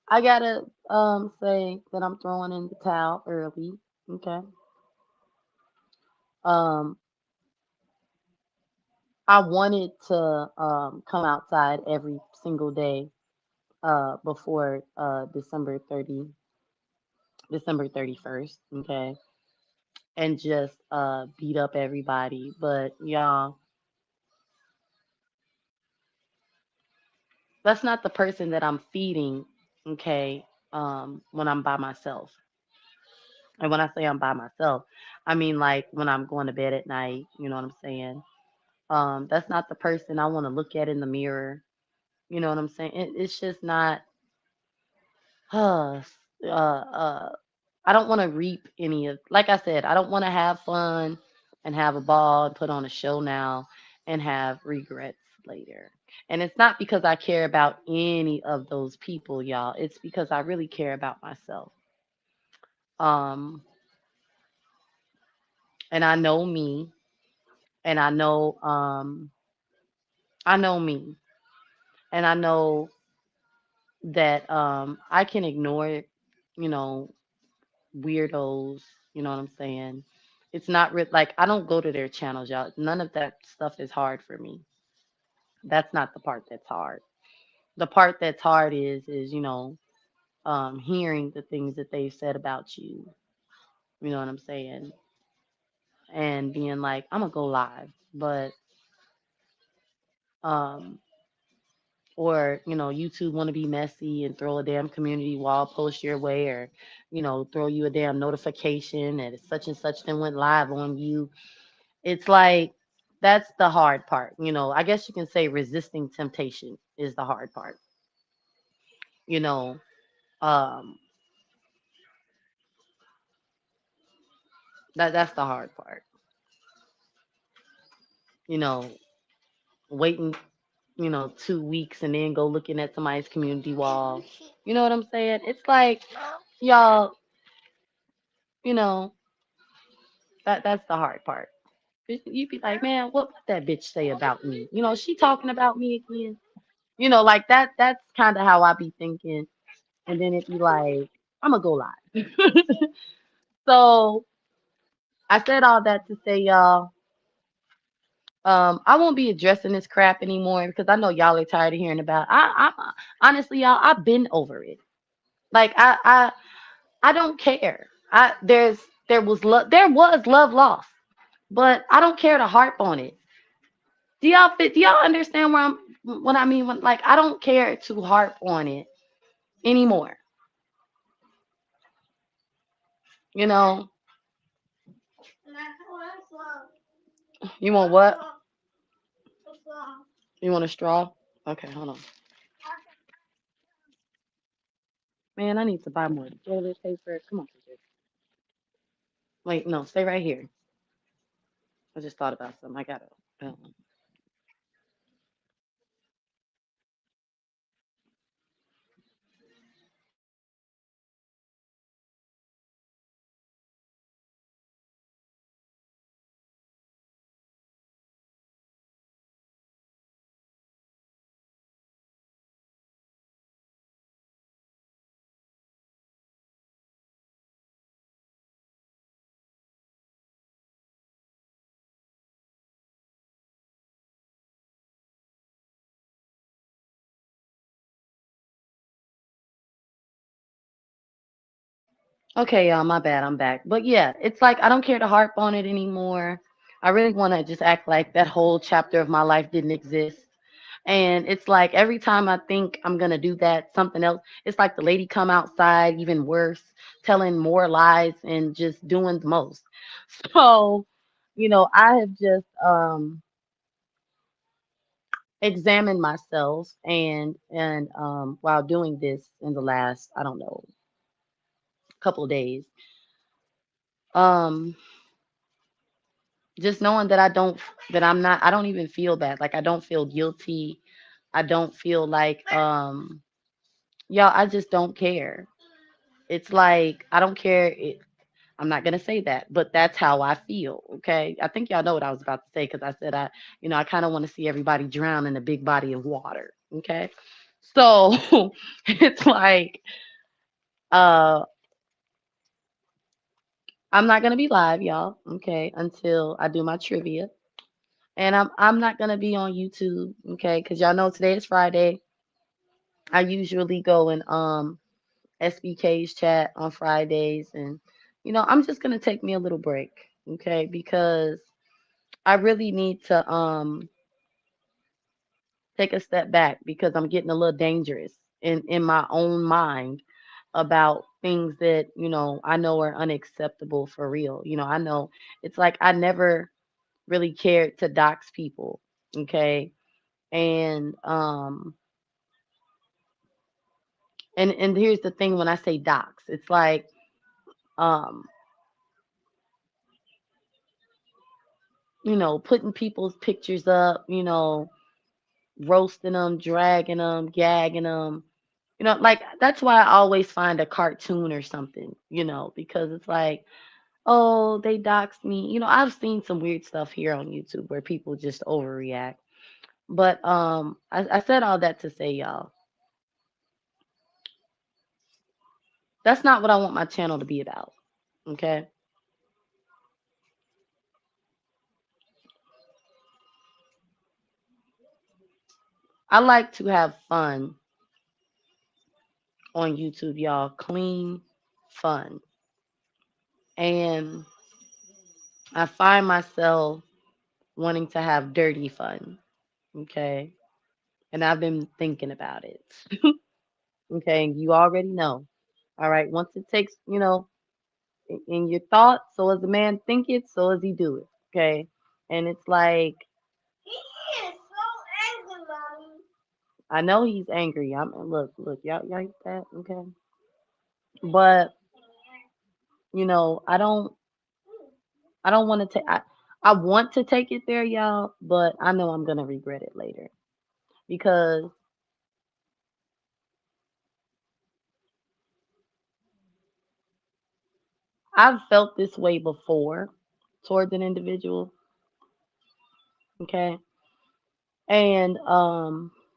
I gotta say that I'm throwing in the towel early. Okay. Um, I wanted to come outside every single day before December 31st, okay, and just beat up everybody. But y'all, that's not the person that I'm feeding, okay, when I'm by myself. And when I say I'm by myself, I mean like when I'm going to bed at night, you know what I'm saying? That's not the person I want to look at in the mirror. You know what I'm saying? It's just not uh I don't want to reap any of, like I said, I don't want to have fun and have a ball and put on a show now and have regrets later. And it's not because I care about any of those people, y'all. It's because I really care about myself. Um, and I know me, and I know me, and I know that I can ignore, you know, weirdos, you know what I'm saying? It's not like I don't go to their channels, y'all. None of that stuff is hard for me. That's not the part that's hard. The part that's hard is, you know, hearing the things that they've said about you, you know what I'm saying? And being like, I'm gonna go live. But um or, you know, YouTube want to be messy and throw a damn community wall post your way, or, you know, throw you a damn notification that such and such then went live on you. It's like that's the hard part. You know, I guess you can say resisting temptation is the hard part. You know, um, that's the hard part. You know, waiting, you know, 2 weeks and then go looking at somebody's community wall. You know what I'm saying? It's like y'all, you know, that's the hard part. You'd be like, man, what that bitch say about me? You know, she talking about me again. You know, like that. That's kind of how I be thinking. And then it'd be like, I'm gonna go live. So I said all that to say, y'all, I won't be addressing this crap anymore because I know y'all are tired of hearing about. I honestly, y'all, I've been over it. Like I don't care. There was love lost, but I don't care to harp on it. Do y'all understand what I mean? When, like, I don't care to harp on it anymore. You know, you want what? You want a straw? Okay, hold on. Man, I need to buy more toilet paper. Come on, PJ. Wait, no, stay right here. I just thought about something. I gotta. Um, Okay, y'all, my bad, I'm back. But yeah, it's like I don't care to harp on it anymore. I really want to just act like that whole chapter of my life didn't exist. And it's like every time I think I'm gonna do that, something else, it's like the lady come outside, even worse, telling more lies and just doing the most. So, I have just examined myself and while doing this in the last, I don't know, couple of days. Um just knowing that I don't even feel bad. Like I don't feel guilty. I don't feel like y'all, I just don't care. It's like I don't care. I'm not gonna say that, but that's how I feel. Okay, I think y'all know what I was about to say because I said I kind of want to see everybody drown in a big body of water. Okay, so it's like uh, I'm not gonna be live, y'all. Okay, until I do my trivia, and I'm not gonna be on YouTube. Okay, because y'all know today is Friday. I usually go in SBK's chat on Fridays, and I'm just gonna take me a little break. Okay, because I really need to take a step back because I'm getting a little dangerous in my own mind about things that I know are unacceptable for real. I know it's like I never really cared to dox people. Okay, and and here's the thing: when I say dox, it's like um putting people's pictures up, roasting them, dragging them, gagging them. Like that's why I always find a cartoon or something, because it's like, oh, they doxed me. I've seen some weird stuff here on YouTube where people just overreact. But I said all that to say, y'all, that's not what I want my channel to be about. Okay. I like to have fun on YouTube, y'all. Clean fun. And I find myself wanting to have dirty fun. Okay. And I've been thinking about it. Okay. And you already know. All right. Once it takes, in your thoughts, so as a man think it, so as he do it. Okay. And it's like, I know he's angry. Look, y'all get that. Okay. But, I don't want to take, I want to take it there, y'all, but I know I'm going to regret it later because I've felt this way before towards an individual. Okay. And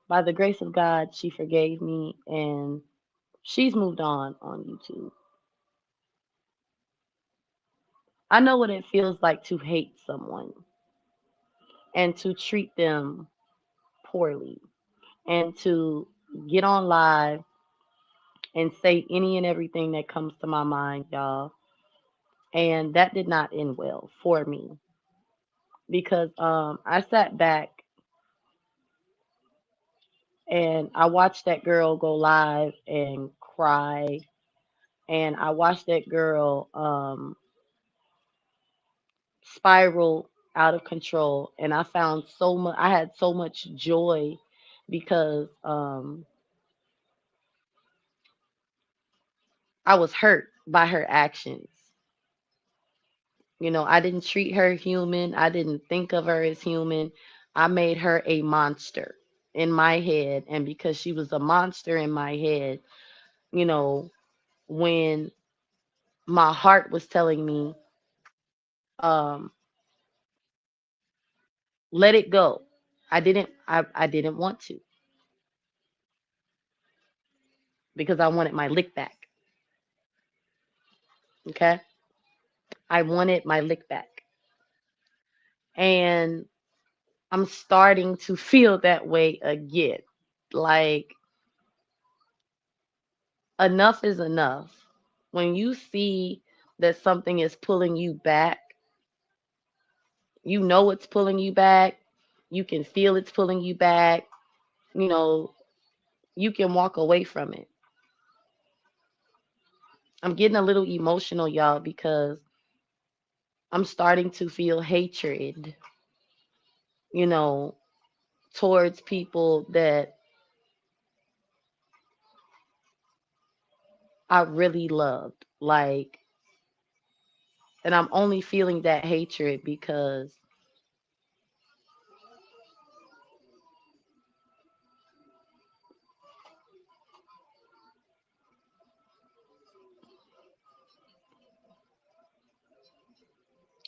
by the grace of God, she forgave me and she's moved on YouTube. I know what it feels like to hate someone and to treat them poorly and to get on live and say any and everything that comes to my mind, y'all. And that did not end well for me because I sat back and I watched that girl go live and cry, and I watched that girl spiral out of control, and I had so much joy because I was hurt by her actions. I didn't treat her human. I didn't think of her as human. I made her a monster in my head, and because she was a monster in my head, you know, when my heart was telling me um let it go. I didn't want to because I wanted my lick back. Okay? I wanted my lick back. And I'm starting to feel that way again. Like enough is enough. When you see that something is pulling you back, you know it's pulling you back. You can feel it's pulling you back. You know, you can walk away from it. I'm getting a little emotional, y'all, because I'm starting to feel hatred, you know, towards people that I really loved. Like, and I'm only feeling that hatred because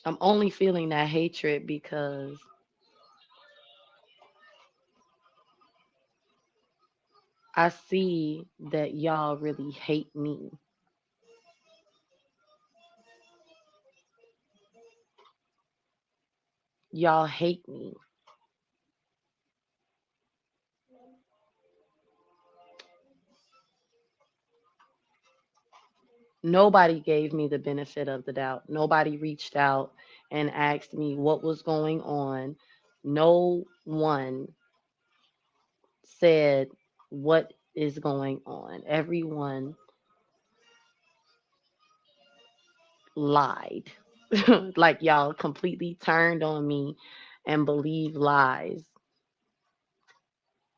I'm only feeling that hatred because I see that y'all really hate me. Y'all hate me. Nobody gave me the benefit of the doubt. Nobody reached out and asked me what was going on. No one said what is going on. Everyone lied. Like y'all completely turned on me and believed lies.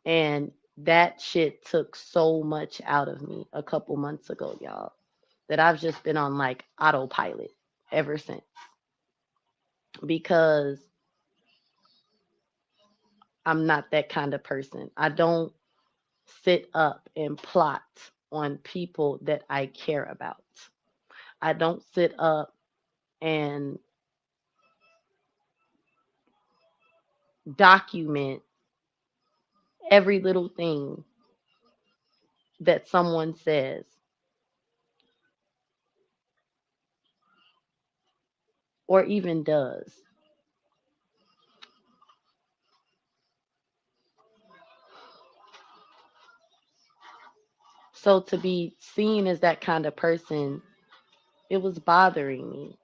And that shit took so much out of me a couple months ago, y'all, that I've just been on like autopilot ever since. Because I'm not that kind of person. I don't sit up and plot on people that I care about. I don't sit up and document every little thing that someone says or even does. So to be seen as that kind of person, it was bothering me.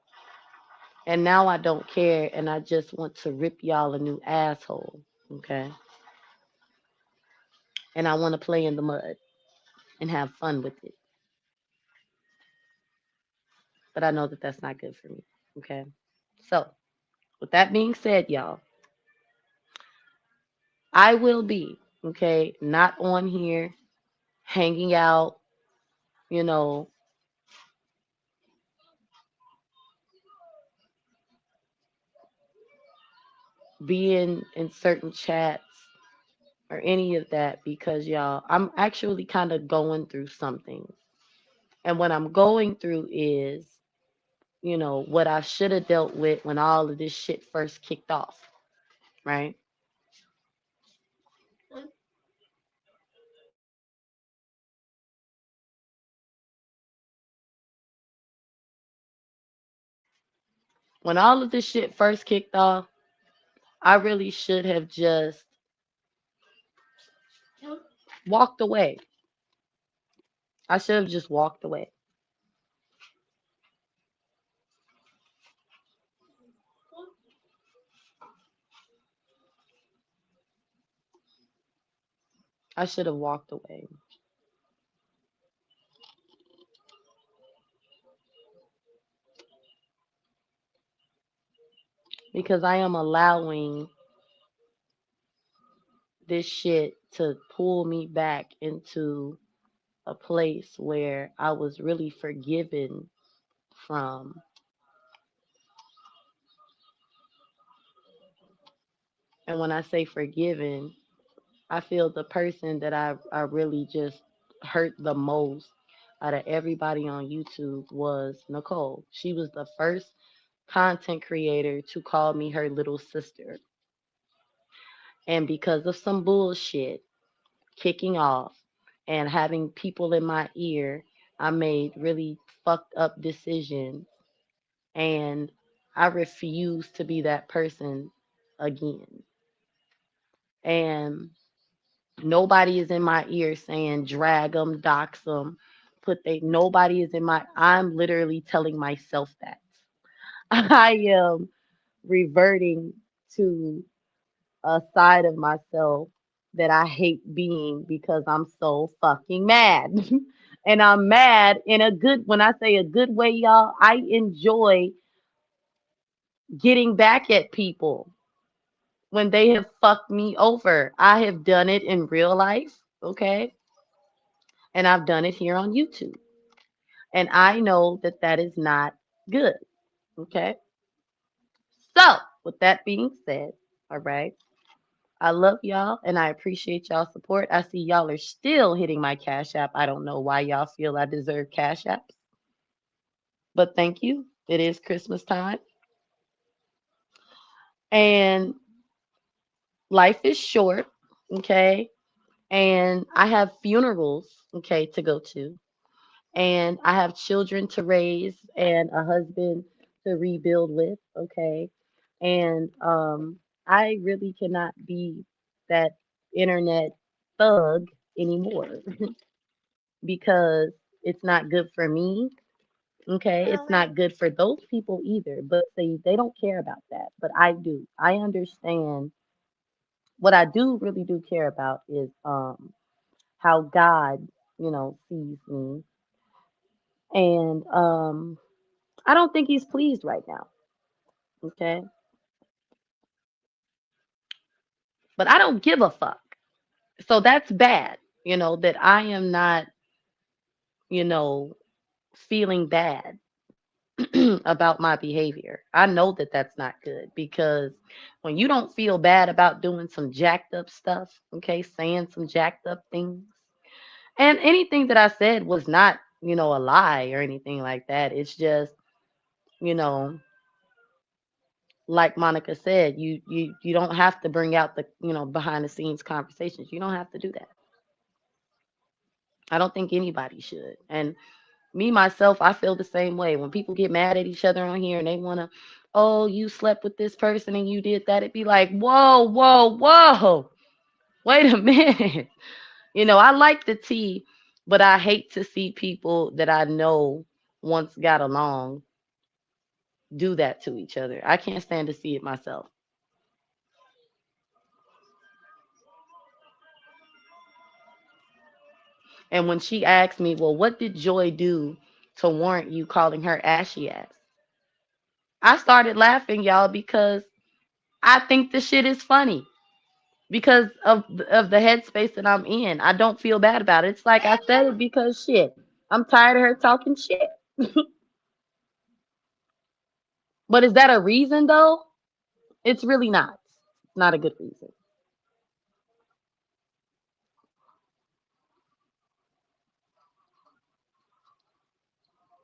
And now I don't care and I just want to rip y'all a new asshole. Okay. And I want to play in the mud and have fun with it. But I know that that's not good for me. Okay. So, with that being said, y'all, I will be, okay, not on here hanging out, you know, being in certain chats or any of that because, y'all, I'm actually kind of going through something. And what I'm going through is, what I should have dealt with when all of this shit first kicked off, right? When all of this shit first kicked off, I really should have just walked away. I should have just walked away. I should have walked away because I am allowing this shit to pull me back into a place where I was really forgiven from. And when I say forgiven, I feel the person that I really just hurt the most out of everybody on YouTube was Nicole. She was the first content creator to call me her little sister. And because of some bullshit kicking off and having people in my ear, I made really fucked up decisions and I refuse to be that person again. And nobody is in my ear saying drag them, dox them, put they nobody is in my I'm literally telling myself that. I am reverting to a side of myself that I hate being because I'm so fucking mad. And I'm mad in a good when I say a good way, y'all, I enjoy getting back at people when they have fucked me over. I have done it in real life, okay? And I've done it here on YouTube. And I know that that is not good, okay? So, with that being said, all right, I love y'all and I appreciate y'all support. I see y'all are still hitting my Cash App. I don't know why y'all feel I deserve Cash Apps, but thank you. It is Christmas time and life is short, okay? And I have funerals, okay, to go to. And I have children to raise and a husband to rebuild with, okay? And I really cannot be that internet thug anymore because it's not good for me, okay? It's not good for those people either, but see, they don't care about that, but I do. I understand what I do really do care about is how God, sees me. And I don't think he's pleased right now. Okay. But I don't give a fuck. So that's bad, that I am not, you know, feeling bad about my behavior. I know that that's not good because when you don't feel bad about doing some jacked up stuff, okay, saying some jacked up things, and anything that I said was not, a lie or anything like that. It's just, you know, like Monica said, you don't have to bring out the, behind the scenes conversations. You don't have to do that. I don't think anybody should. And me myself, I feel the same way. When people get mad at each other on here and they want to, oh, you slept with this person and you did that, it'd be like, whoa, whoa, whoa. Wait a minute. I like the tea, but I hate to see people that I know once got along do that to each other. I can't stand to see it myself. And when she asked me, well, what did Joy do to warrant you calling her ashy ass? I started laughing, y'all, because I think the shit is funny because of the headspace that I'm in. I don't feel bad about it. It's like I said it because shit. I'm tired of her talking shit. But is that a reason though? It's really not. It's not a good reason.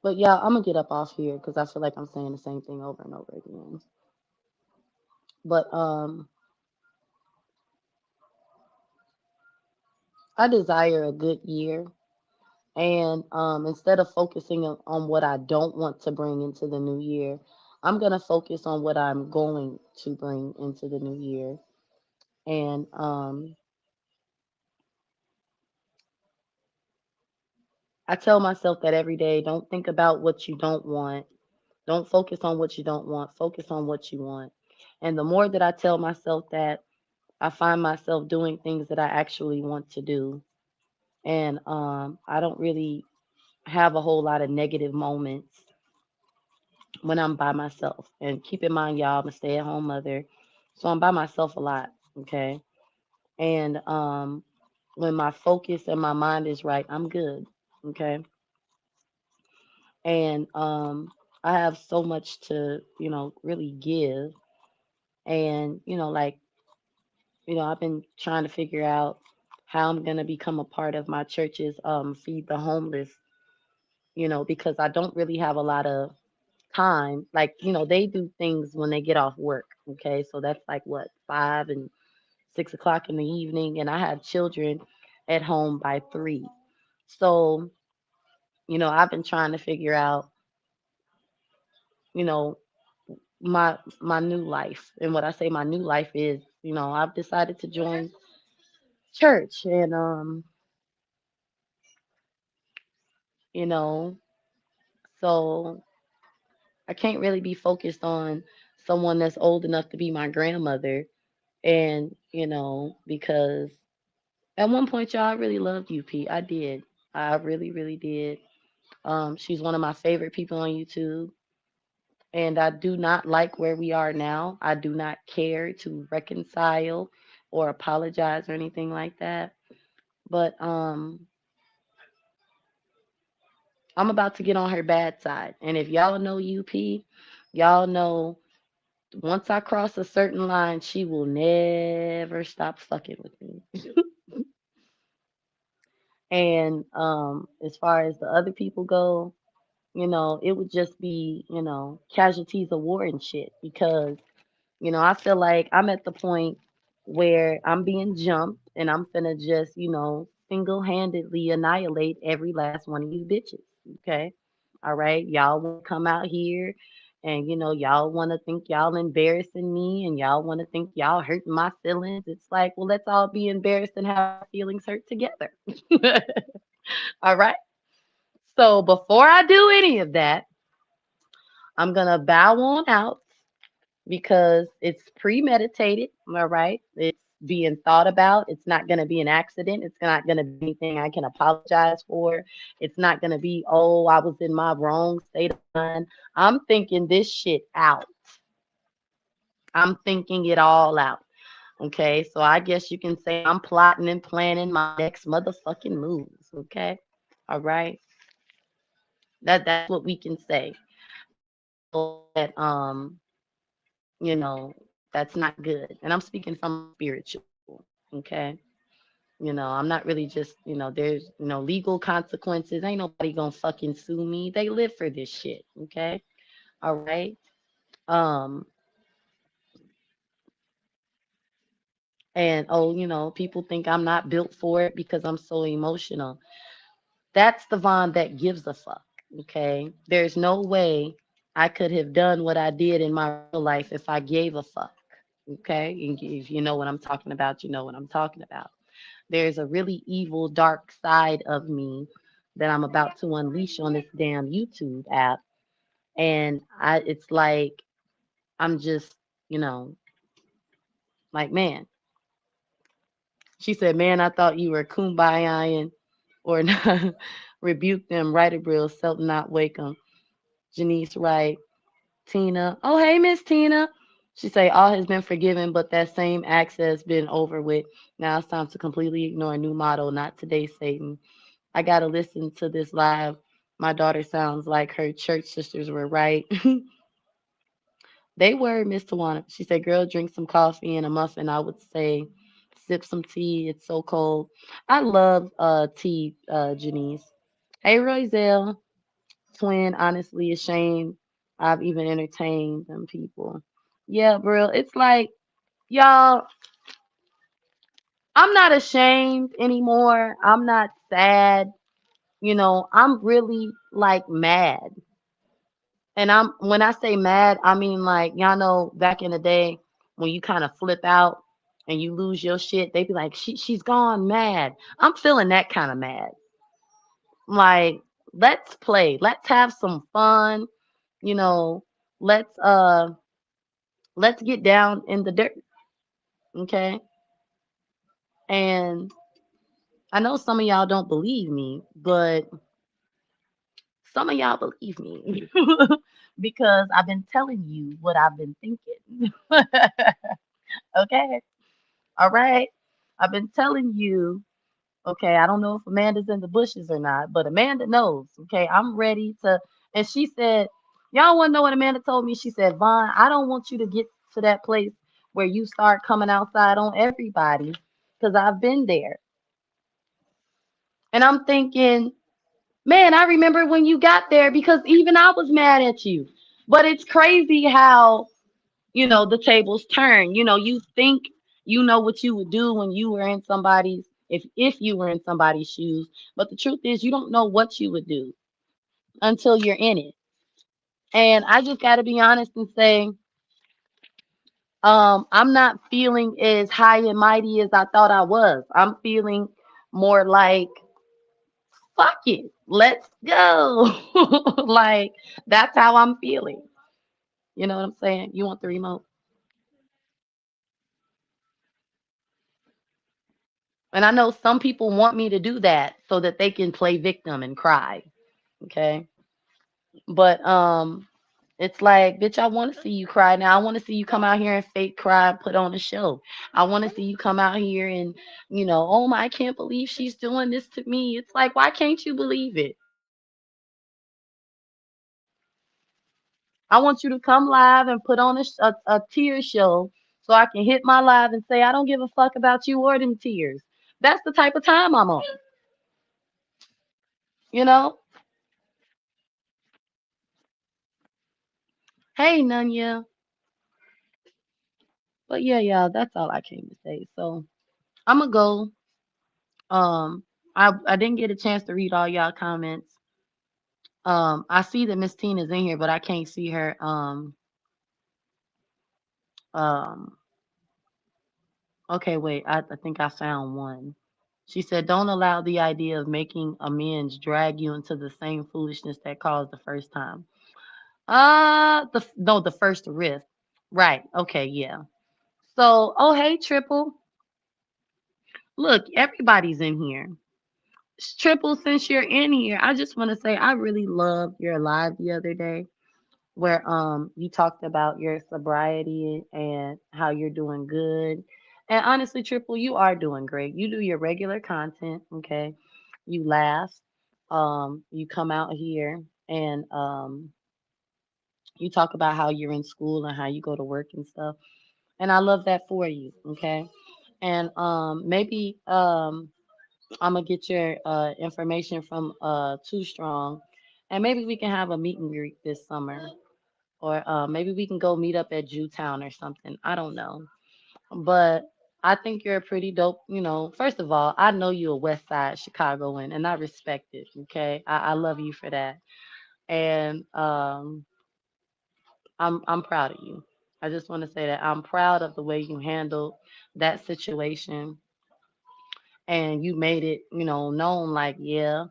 But yeah, I'm gonna get up off here because I feel like I'm saying the same thing over and over again. But I desire a good year. And instead of focusing on what I don't want to bring into the new year, I'm going to focus on what I'm going to bring into the new year. And I tell myself that every day don't think about what you don't want. Don't focus on what you don't want. Focus on what you want. And the more that I tell myself that, I find myself doing things that I actually want to do. And I don't really have a whole lot of negative moments when I'm by myself. And keep in mind, y'all, I'm a stay at home mother. So I'm by myself a lot. Okay. And when my focus and my mind is right, I'm good. Okay. And I have so much to, really give. And, I've been trying to figure out how I'm going to become a part of my church's Feed the Homeless, because I don't really have a lot of time. Like, they do things when they get off work. Okay. So that's like what, 5 and 6 o'clock in the evening. And I have children at home by 3. So, I've been trying to figure out, you know, my new life. And what I say my new life is, I've decided to join church and you know. So I can't really be focused on someone that's old enough to be my grandmother. And, because at one point, y'all, I really loved UP. I did. I really, really did. She's one of my favorite people on YouTube. And I do not like where we are now. I do not care to reconcile or apologize or anything like that. But I'm about to get on her bad side. And if y'all know UP, y'all know once I cross a certain line, she will never stop fucking with me. And as far as the other people go, it would just be, casualties of war and shit. Because, I feel like I'm at the point where I'm being jumped and I'm finna just, single handedly annihilate every last one of you bitches. Okay. All right. Y'all want to come out here and, y'all want to think y'all embarrassing me and y'all want to think y'all hurting my feelings. It's like, well, let's all be embarrassed and have our feelings hurt together. All right. So before I do any of that, I'm going to bow on out because it's premeditated. All right. It's being thought about. It's not going to be an accident. It's not going to be anything I can apologize for. It's not going to be, oh, I was in my wrong state of mind. I'm thinking this shit out. I'm thinking it all out. Okay. So I guess you can say I'm plotting and planning my next motherfucking moves. Okay. All right. That's what we can say. That that's not good. And I'm speaking from spiritual. Okay. I'm not really just, there's, legal consequences. Ain't nobody gonna fucking sue me. They live for this shit. Okay. All right. Um, and oh, people think I'm not built for it because I'm so emotional. That's the Vaughn that gives a fuck. Okay. There's no way I could have done what I did in my real life if I gave a fuck. Okay. And if you know what I'm talking about, you know what I'm talking about. There's a really evil, dark side of me that I'm about to unleash on this damn YouTube app. And it's like, I'm just, you know, like, man, she said, man, I thought you were kumbayaing or not. Rebuke them, writer brill, self not wake 'em. Janice Wright, Tina. Oh, hey, Miss Tina. She say all has been forgiven, but that same access been over with. Now it's time to completely ignore a new model. Not today, Satan. I gotta listen to this live. My daughter sounds like her church sisters were right. They were, Miss Tawana. She said, girl, drink some coffee and a muffin. I would say sip some tea. It's so cold. I love tea, Janice. Hey, Royzelle. Twin, honestly ashamed. I've even entertained them people. Yeah, bro. It's like, y'all, I'm not ashamed anymore. I'm not sad. I'm really like mad. And when I say mad, I mean like y'all know back in the day when you kind of flip out and you lose your shit, they be like, she's gone mad. I'm feeling that kind of mad. Like, let's play. Let's have some fun. You know, let's uh let's get down in the dirt. Okay. And I know some of y'all don't believe me, but some of y'all believe me because I've been telling you what I've been thinking. Okay. All right. I've been telling you, okay, I don't know if Amanda's in the bushes or not, but Amanda knows. Okay. I'm ready to. And she said, y'all want to know what Amanda told me? She said, Vaughn, I don't want you to get to that place where you start coming outside on everybody because I've been there. And I'm thinking, man, I remember when you got there because even I was mad at you. But it's crazy how the tables turn. You think you know what you would do when you were in somebody's if you were in somebody's shoes, but the truth is you don't know what you would do until you're in it. And I just got to be honest and say, I'm not feeling as high and mighty as I thought I was. I'm feeling more like Fuck it. Let's go. Like, that's how I'm feeling. You know what I'm saying? You want the remote? And I know some people want me to do that so that they can play victim and cry. Okay. But it's like, bitch, I want to see you cry now. I want to see you come out here and fake cry and put on a show. I want to see you come out here and, oh my, I can't believe she's doing this to me. It's like, why can't you believe it? I want you to come live and put on a tear show so I can hit my live and say, I don't give a fuck about you or them tears. That's the type of time I'm on, you know? Hey, Nunya. But yeah, yeah, that's all I came to say. So I'm gonna go. Um, I didn't get a chance to read all y'all comments. I see that Miss Tina's in here, but I can't see her. Um, okay, wait. I think I found one. She said, "Don't allow the idea of making amends drag you into the same foolishness that caused the first time." The no, the first rift. Right. Okay. Yeah. So, oh hey, Triple. Look, everybody's in here. Triple, since you're in here, I just want to say I really loved your live the other day where you talked about your sobriety and how you're doing good. And honestly, Triple, you are doing great. You do your regular content, okay? You laugh. You come out here and you talk about how you're in school and how you go to work and stuff. And I love that for you, okay? And maybe I'm gonna get your information from Too Strong, and maybe we can have a meet and greet this summer, or maybe we can go meet up at Jewtown or something. I don't know, but I think you're a pretty dope. First of all, I know you're a West Side Chicagoan, and I respect it. Okay, I love you for that, and I'm proud of you. I just want to say that I'm proud of the way you handled that situation and you made it, known like, yeah,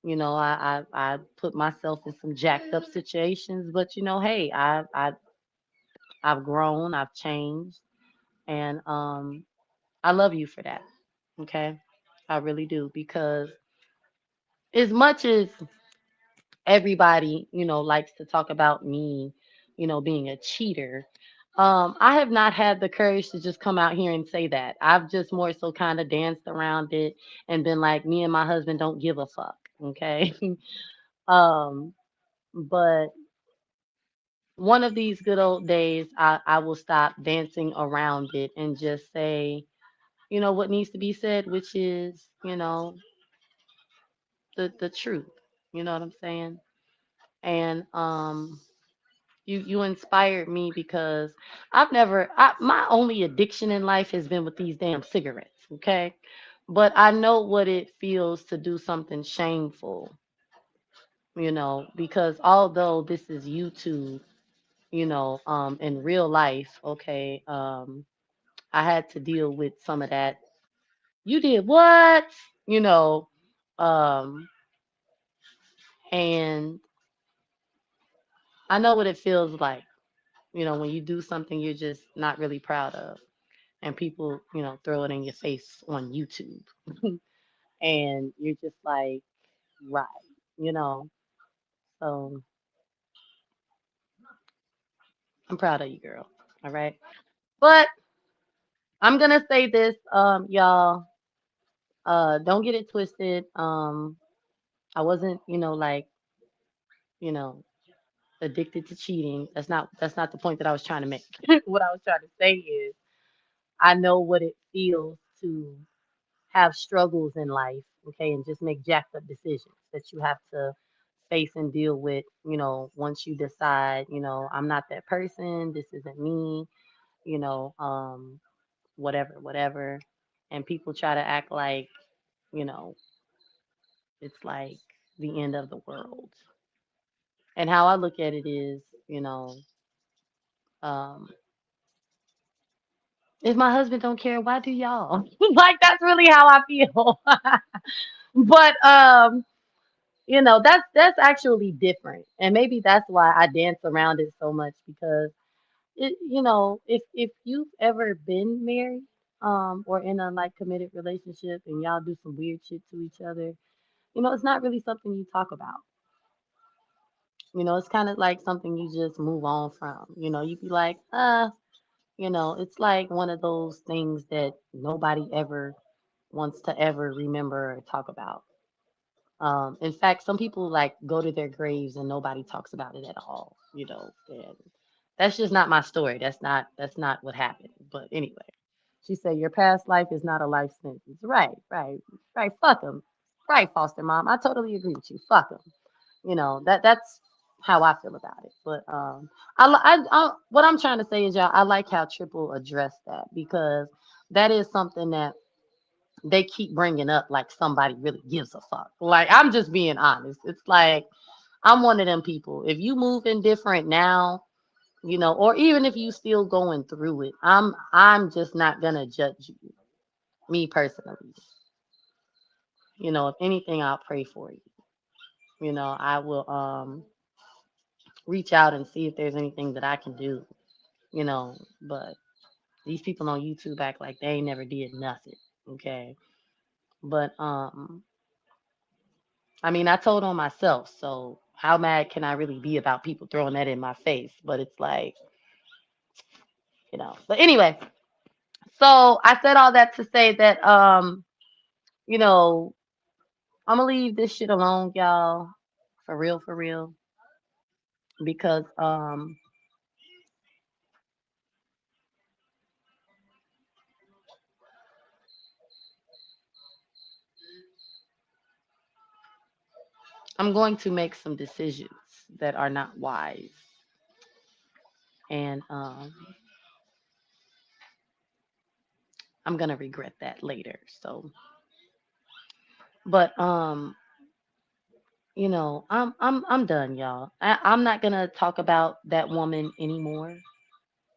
I put myself in some jacked up situations, but hey, I've grown, I've changed, and I love you for that. Okay, I really do because as much as everybody, likes to talk about me, being a cheater. I have not had the courage to just come out here and say that. I've just more so kind of danced around it and been like, me and my husband don't give a fuck. Okay. um, but one of these good old days, I will stop dancing around it and just say, what needs to be said, which is, the truth. You know what I'm saying? And you inspired me because my only addiction in life has been with these damn cigarettes, okay? But I know what it feels to do something shameful, because although this is YouTube, in real life, okay, I had to deal with some of that. You did what? You know, um, and I know what it feels like, when you do something you're just not really proud of. And people, throw it in your face on YouTube. And you're just like, right, you know. So I'm proud of you, girl. All right. But I'm gonna say this, y'all, don't get it twisted. I wasn't, like, you know, addicted to cheating. That's not the point that I was trying to make. What I was trying to say is I know what it feels to have struggles in life, okay, and just make jacked up decisions that you have to face and deal with, once you decide, I'm not that person, this isn't me, you know, um, whatever, whatever. And people try to act like, you know, it's like the end of the world. And how I look at it is, um, if my husband don't care, why do y'all? Like that's really how I feel. But That's actually different, and maybe that's why I dance around it so much because if you've ever been married, or in a like committed relationship and y'all do some weird shit to each other, it's not really something you talk about. It's kind of like something you just move on from. You'd be like, it's like one of those things that nobody ever wants to ever remember or talk about. In fact, some people like go to their graves and nobody talks about it at all, and that's just not my story. That's not what happened. But anyway, she said your past life is not a life sentence. Right, right, right. Fuck them. Right, foster mom. I totally agree with you. Fuck them. That's how I feel about it. But what I'm trying to say is, y'all, I like how Triple addressed that because that is something that they keep bringing up like somebody really gives a fuck. Like I'm just being honest. It's like I'm one of them people. If you move in different now, or even if you still going through it, I'm just not gonna judge you. Me personally. If anything, I'll pray for you. I will reach out and see if there's anything that I can do. But these people on YouTube act like they ain't never did nothing. Okay. But I mean, I told on myself, so how mad can I really be about people throwing that in my face? But it's like, But anyway, so I said all that to say that you know, I'm gonna leave this shit alone, y'all. For real, because I'm going to make some decisions that are not wise, and I'm gonna regret that later. So, but I'm done, y'all. I'm not gonna talk about that woman anymore.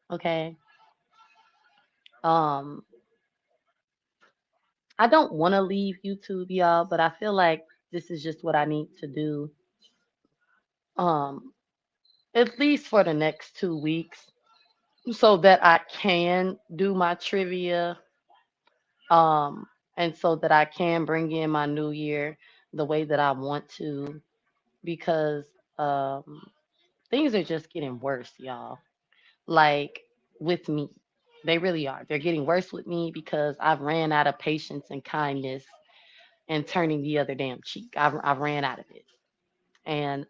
Okay. Um, I don't want to leave YouTube, y'all, but I feel like this is just what I need to do. Um, at least for the next 2 weeks, so that I can do my trivia. And so that I can bring in my new year the way that I want to, because um, things are just getting worse, y'all. Like with me. They really are. They're getting worse with me because I've ran out of patience and kindness and turning the other damn cheek. I've ran out of it. And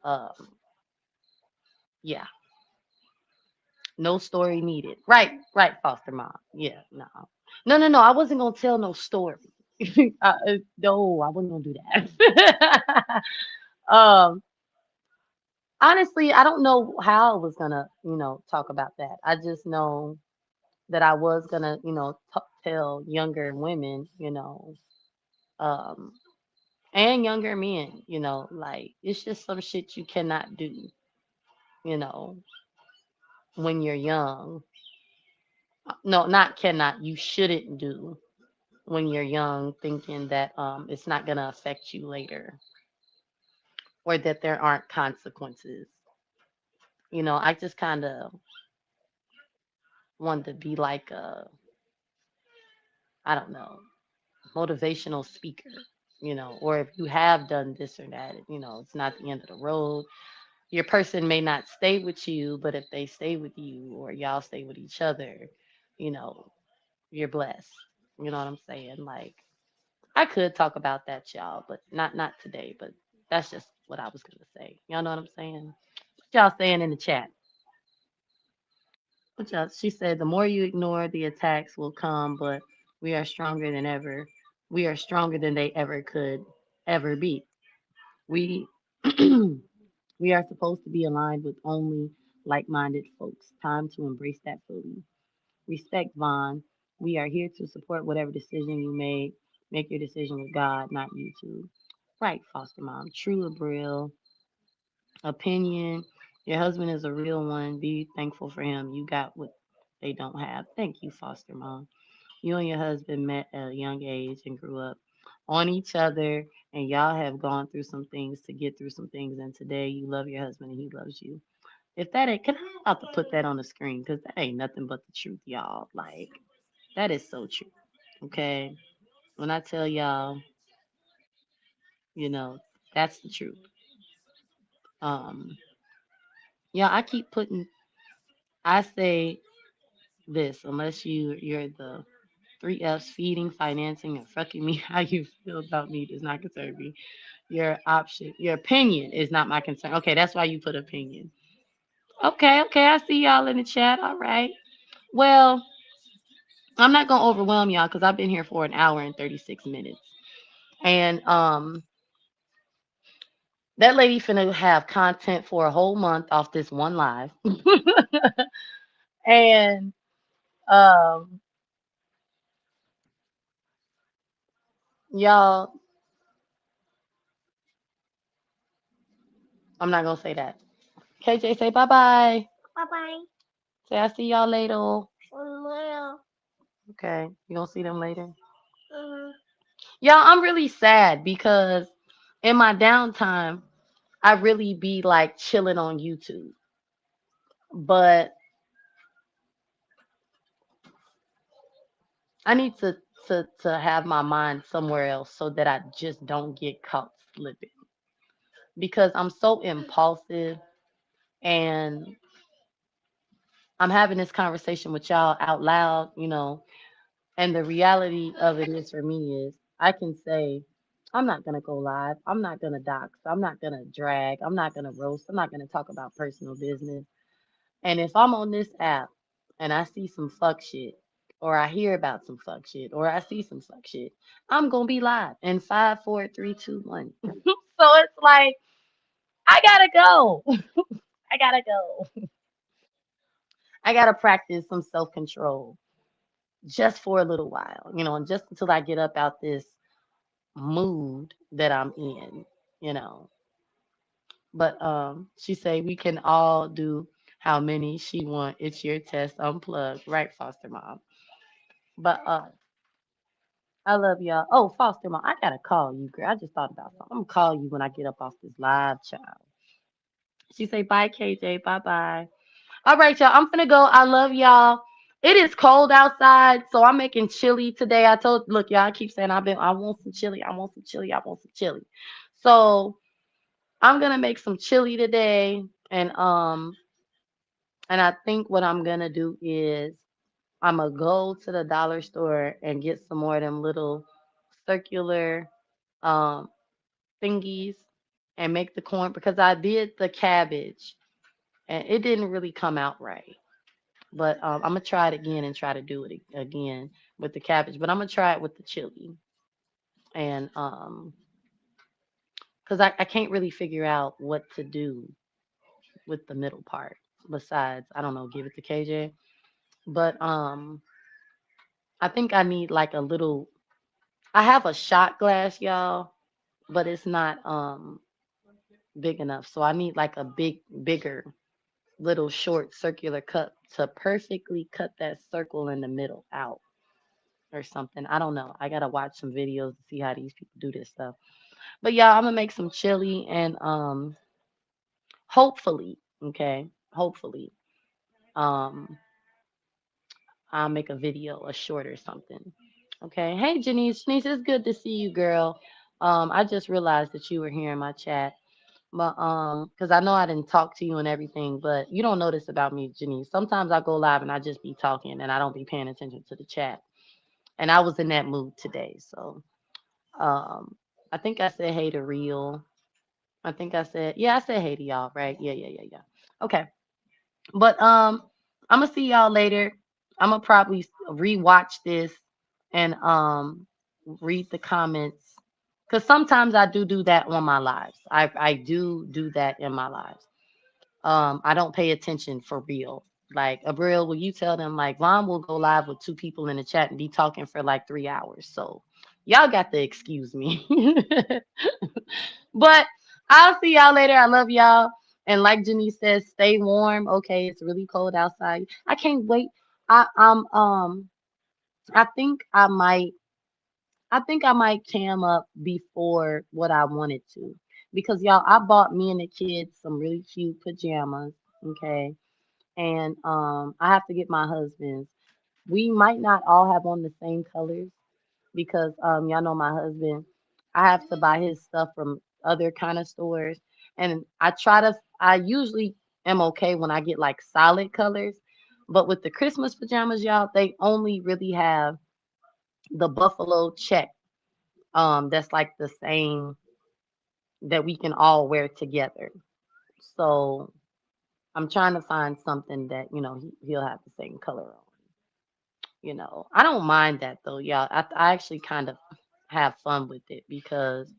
yeah, no story needed. Right, right, foster mom. Yeah, no. No, no, no. I wasn't gonna tell no story. No, I wasn't gonna do that. um Honestly, I don't know how I was gonna, talk about that. I just know that I was gonna, tell younger women, um, and younger men, like it's just some shit you cannot do, you know, when you're young. No, not cannot, you shouldn't do when you're young, thinking that it's not gonna affect you later or that there aren't consequences. I just kind of wanted to be like a, I don't know, motivational speaker, or if you have done this or that, it's not the end of the road. Your person may not stay with you, but if they stay with you or y'all stay with each other, you know, you're blessed. You know what I'm saying? Like I could talk about that, y'all, but not today. But that's just what I was gonna say. Y'all know what I'm saying? What y'all saying in the chat? What y'all? She said the more you ignore, the attacks will come, but we are stronger than ever. We are stronger than they ever could ever be. We we are supposed to be aligned with only like-minded folks. Time to embrace that fully. Respect, Vaughn. We are here to support whatever decision you make. Make your decision with God, not YouTube. Right, foster mom. True Abril. Opinion. Your husband is a real one. Be thankful for him. You got what they don't have. Thank you, foster mom. You and your husband met at a young age and grew up. on each other, and y'all have gone through some things to get through some things, and today you love your husband and he loves you. If that ain't, can I have to put that on the screen? Because that ain't nothing but the truth, y'all. Like, that is so true. Okay. When I tell y'all, you know, that's the truth. Um, yeah, I keep putting, I say this, unless you're the three F's: feeding, financing, and fucking me, how you feel about me does not concern me. Your opinion is not my concern. Okay, that's why you put opinion. Okay, okay, I see y'all in the chat. All right. Well, I'm not gonna overwhelm y'all because I've been here for an hour and 36 minutes. And that lady finna have content for a whole month off this one live. And um y'all, I'm not gonna say that. KJ, say bye bye. Bye bye. Say I see y'all later. Well, Okay, you gonna see them later. uh, Y'all, I'm really sad because in my downtime, I really be like chilling on YouTube. But I need to have my mind somewhere else so that I just don't get caught slipping because I'm so impulsive, and I'm having this conversation with y'all out loud, and the reality of it is for me is I can say I'm not gonna go live, I'm not gonna dox, I'm not gonna drag, I'm not gonna roast, I'm not gonna talk about personal business. And if I'm on this app and I see some fuck shit, or I hear about some fuck shit, or I see some fuck shit, I'm gonna be live in 5, 4, 3, 2, 1. So it's like I gotta go. I gotta go. I gotta practice some self control just for a little while, and just until I get up out this mood that I'm in, you know. But she say we can all do how many she want. It's your test unplugged, right, foster mom? But I love y'all. Oh, foster mom, I gotta call you, girl. I just thought about something. I'm gonna call you when I get up off this live, child. She say bye, KJ. Bye bye. All right, y'all. I'm gonna go. I love y'all. It is cold outside, so I'm making chili today. Look, y'all, I keep saying I want some chili. I want some chili. I want some chili. So I'm gonna make some chili today, and I think what I'm gonna do is I'm gonna go to the dollar store and get some more of them little circular um thingies and make the corn because I did the cabbage and it didn't really come out right. But I'm gonna try it again and try to do it again with the cabbage. But I'm gonna try it with the chili and because I can't really figure out what to do with the middle part. Besides, I don't know, give it to KJ. But I think I need like a little. I have a shot glass, y'all, but it's not big enough. So I need like a bigger little short circular cup to perfectly cut that circle in the middle out or something. I don't know. I gotta watch some videos to see how these people do this stuff. But yeah, I'm gonna make some chili and hopefully, okay, hopefully, um I'll make a video, a short or something. Okay. Hey Janice, Janice, it's good to see you, girl. I just realized that you were here in my chat. But because I know I didn't talk to you and everything, but you don't know this about me, Janice. Sometimes I go live and I just be talking and I don't be paying attention to the chat. And I was in that mood today. So um I think I said hey to Real. I think I said, yeah, I said hey to y'all, right? Yeah, yeah, yeah, yeah. Okay. But I'm gonna see y'all later. I'm gonna probably rewatch this and read the comments because sometimes I do that on my lives. I do that in my lives. I don't pay attention for real. Like Abriel, will you tell them like Vaughn will go live with two people in the chat and be talking for like 3 hours. So y'all got to excuse me. But I'll see y'all later. I love y'all. And like Janice says, stay warm. Okay, it's really cold outside. I can't wait. I think I might I think I might cam up before what I wanted to. Because y'all, I bought me and the kids some really cute pajamas. Okay. And I have to get my husband's. We might not all have on the same colors because y'all know my husband. I have to buy his stuff from other kind of stores, and I usually am okay when I get like solid colors, but with the Christmas pajamas, y'all, they only really have the buffalo check. That's like the same that we can all wear together. So I'm trying to find something that he'll have the same color on. I don't mind that though, y'all. I actually kind of have fun with it because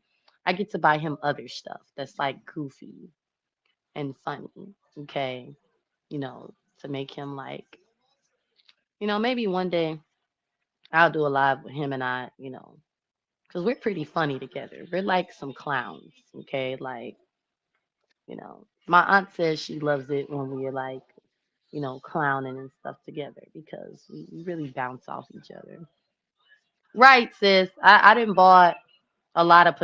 I get to buy him other stuff that's like goofy and funny. Okay, to make him like, maybe one day I'll do a live with him and because we're pretty funny together. We're like some clowns. Okay, like my aunt says she loves it when we're like, clowning and stuff together because we really bounce off each other. Right, sis. I didn't bought a lot of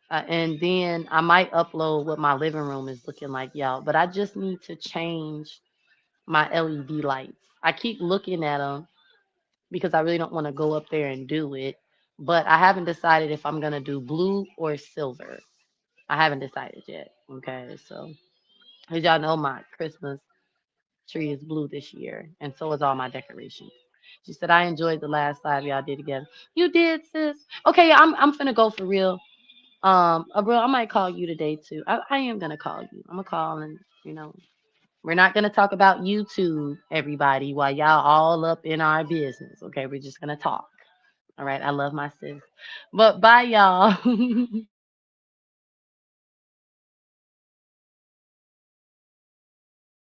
and then I might upload what my living room is looking like, y'all. But I just need to change my LED lights. I keep looking at them because I really don't want to go up there and do it. But I haven't decided if I'm gonna do blue or silver. I haven't decided yet. Okay, so as y'all know, my Christmas tree is blue this year, and so is all my decorations. She said I enjoyed the last live y'all did together. You did, sis. Okay, I'm finna go for real. Bro, I might call you today too. I am gonna call you. I'm gonna call and we're not gonna talk about YouTube, everybody, while y'all all up in our business. Okay, we're just gonna talk. All right. I love my sis. But bye, y'all.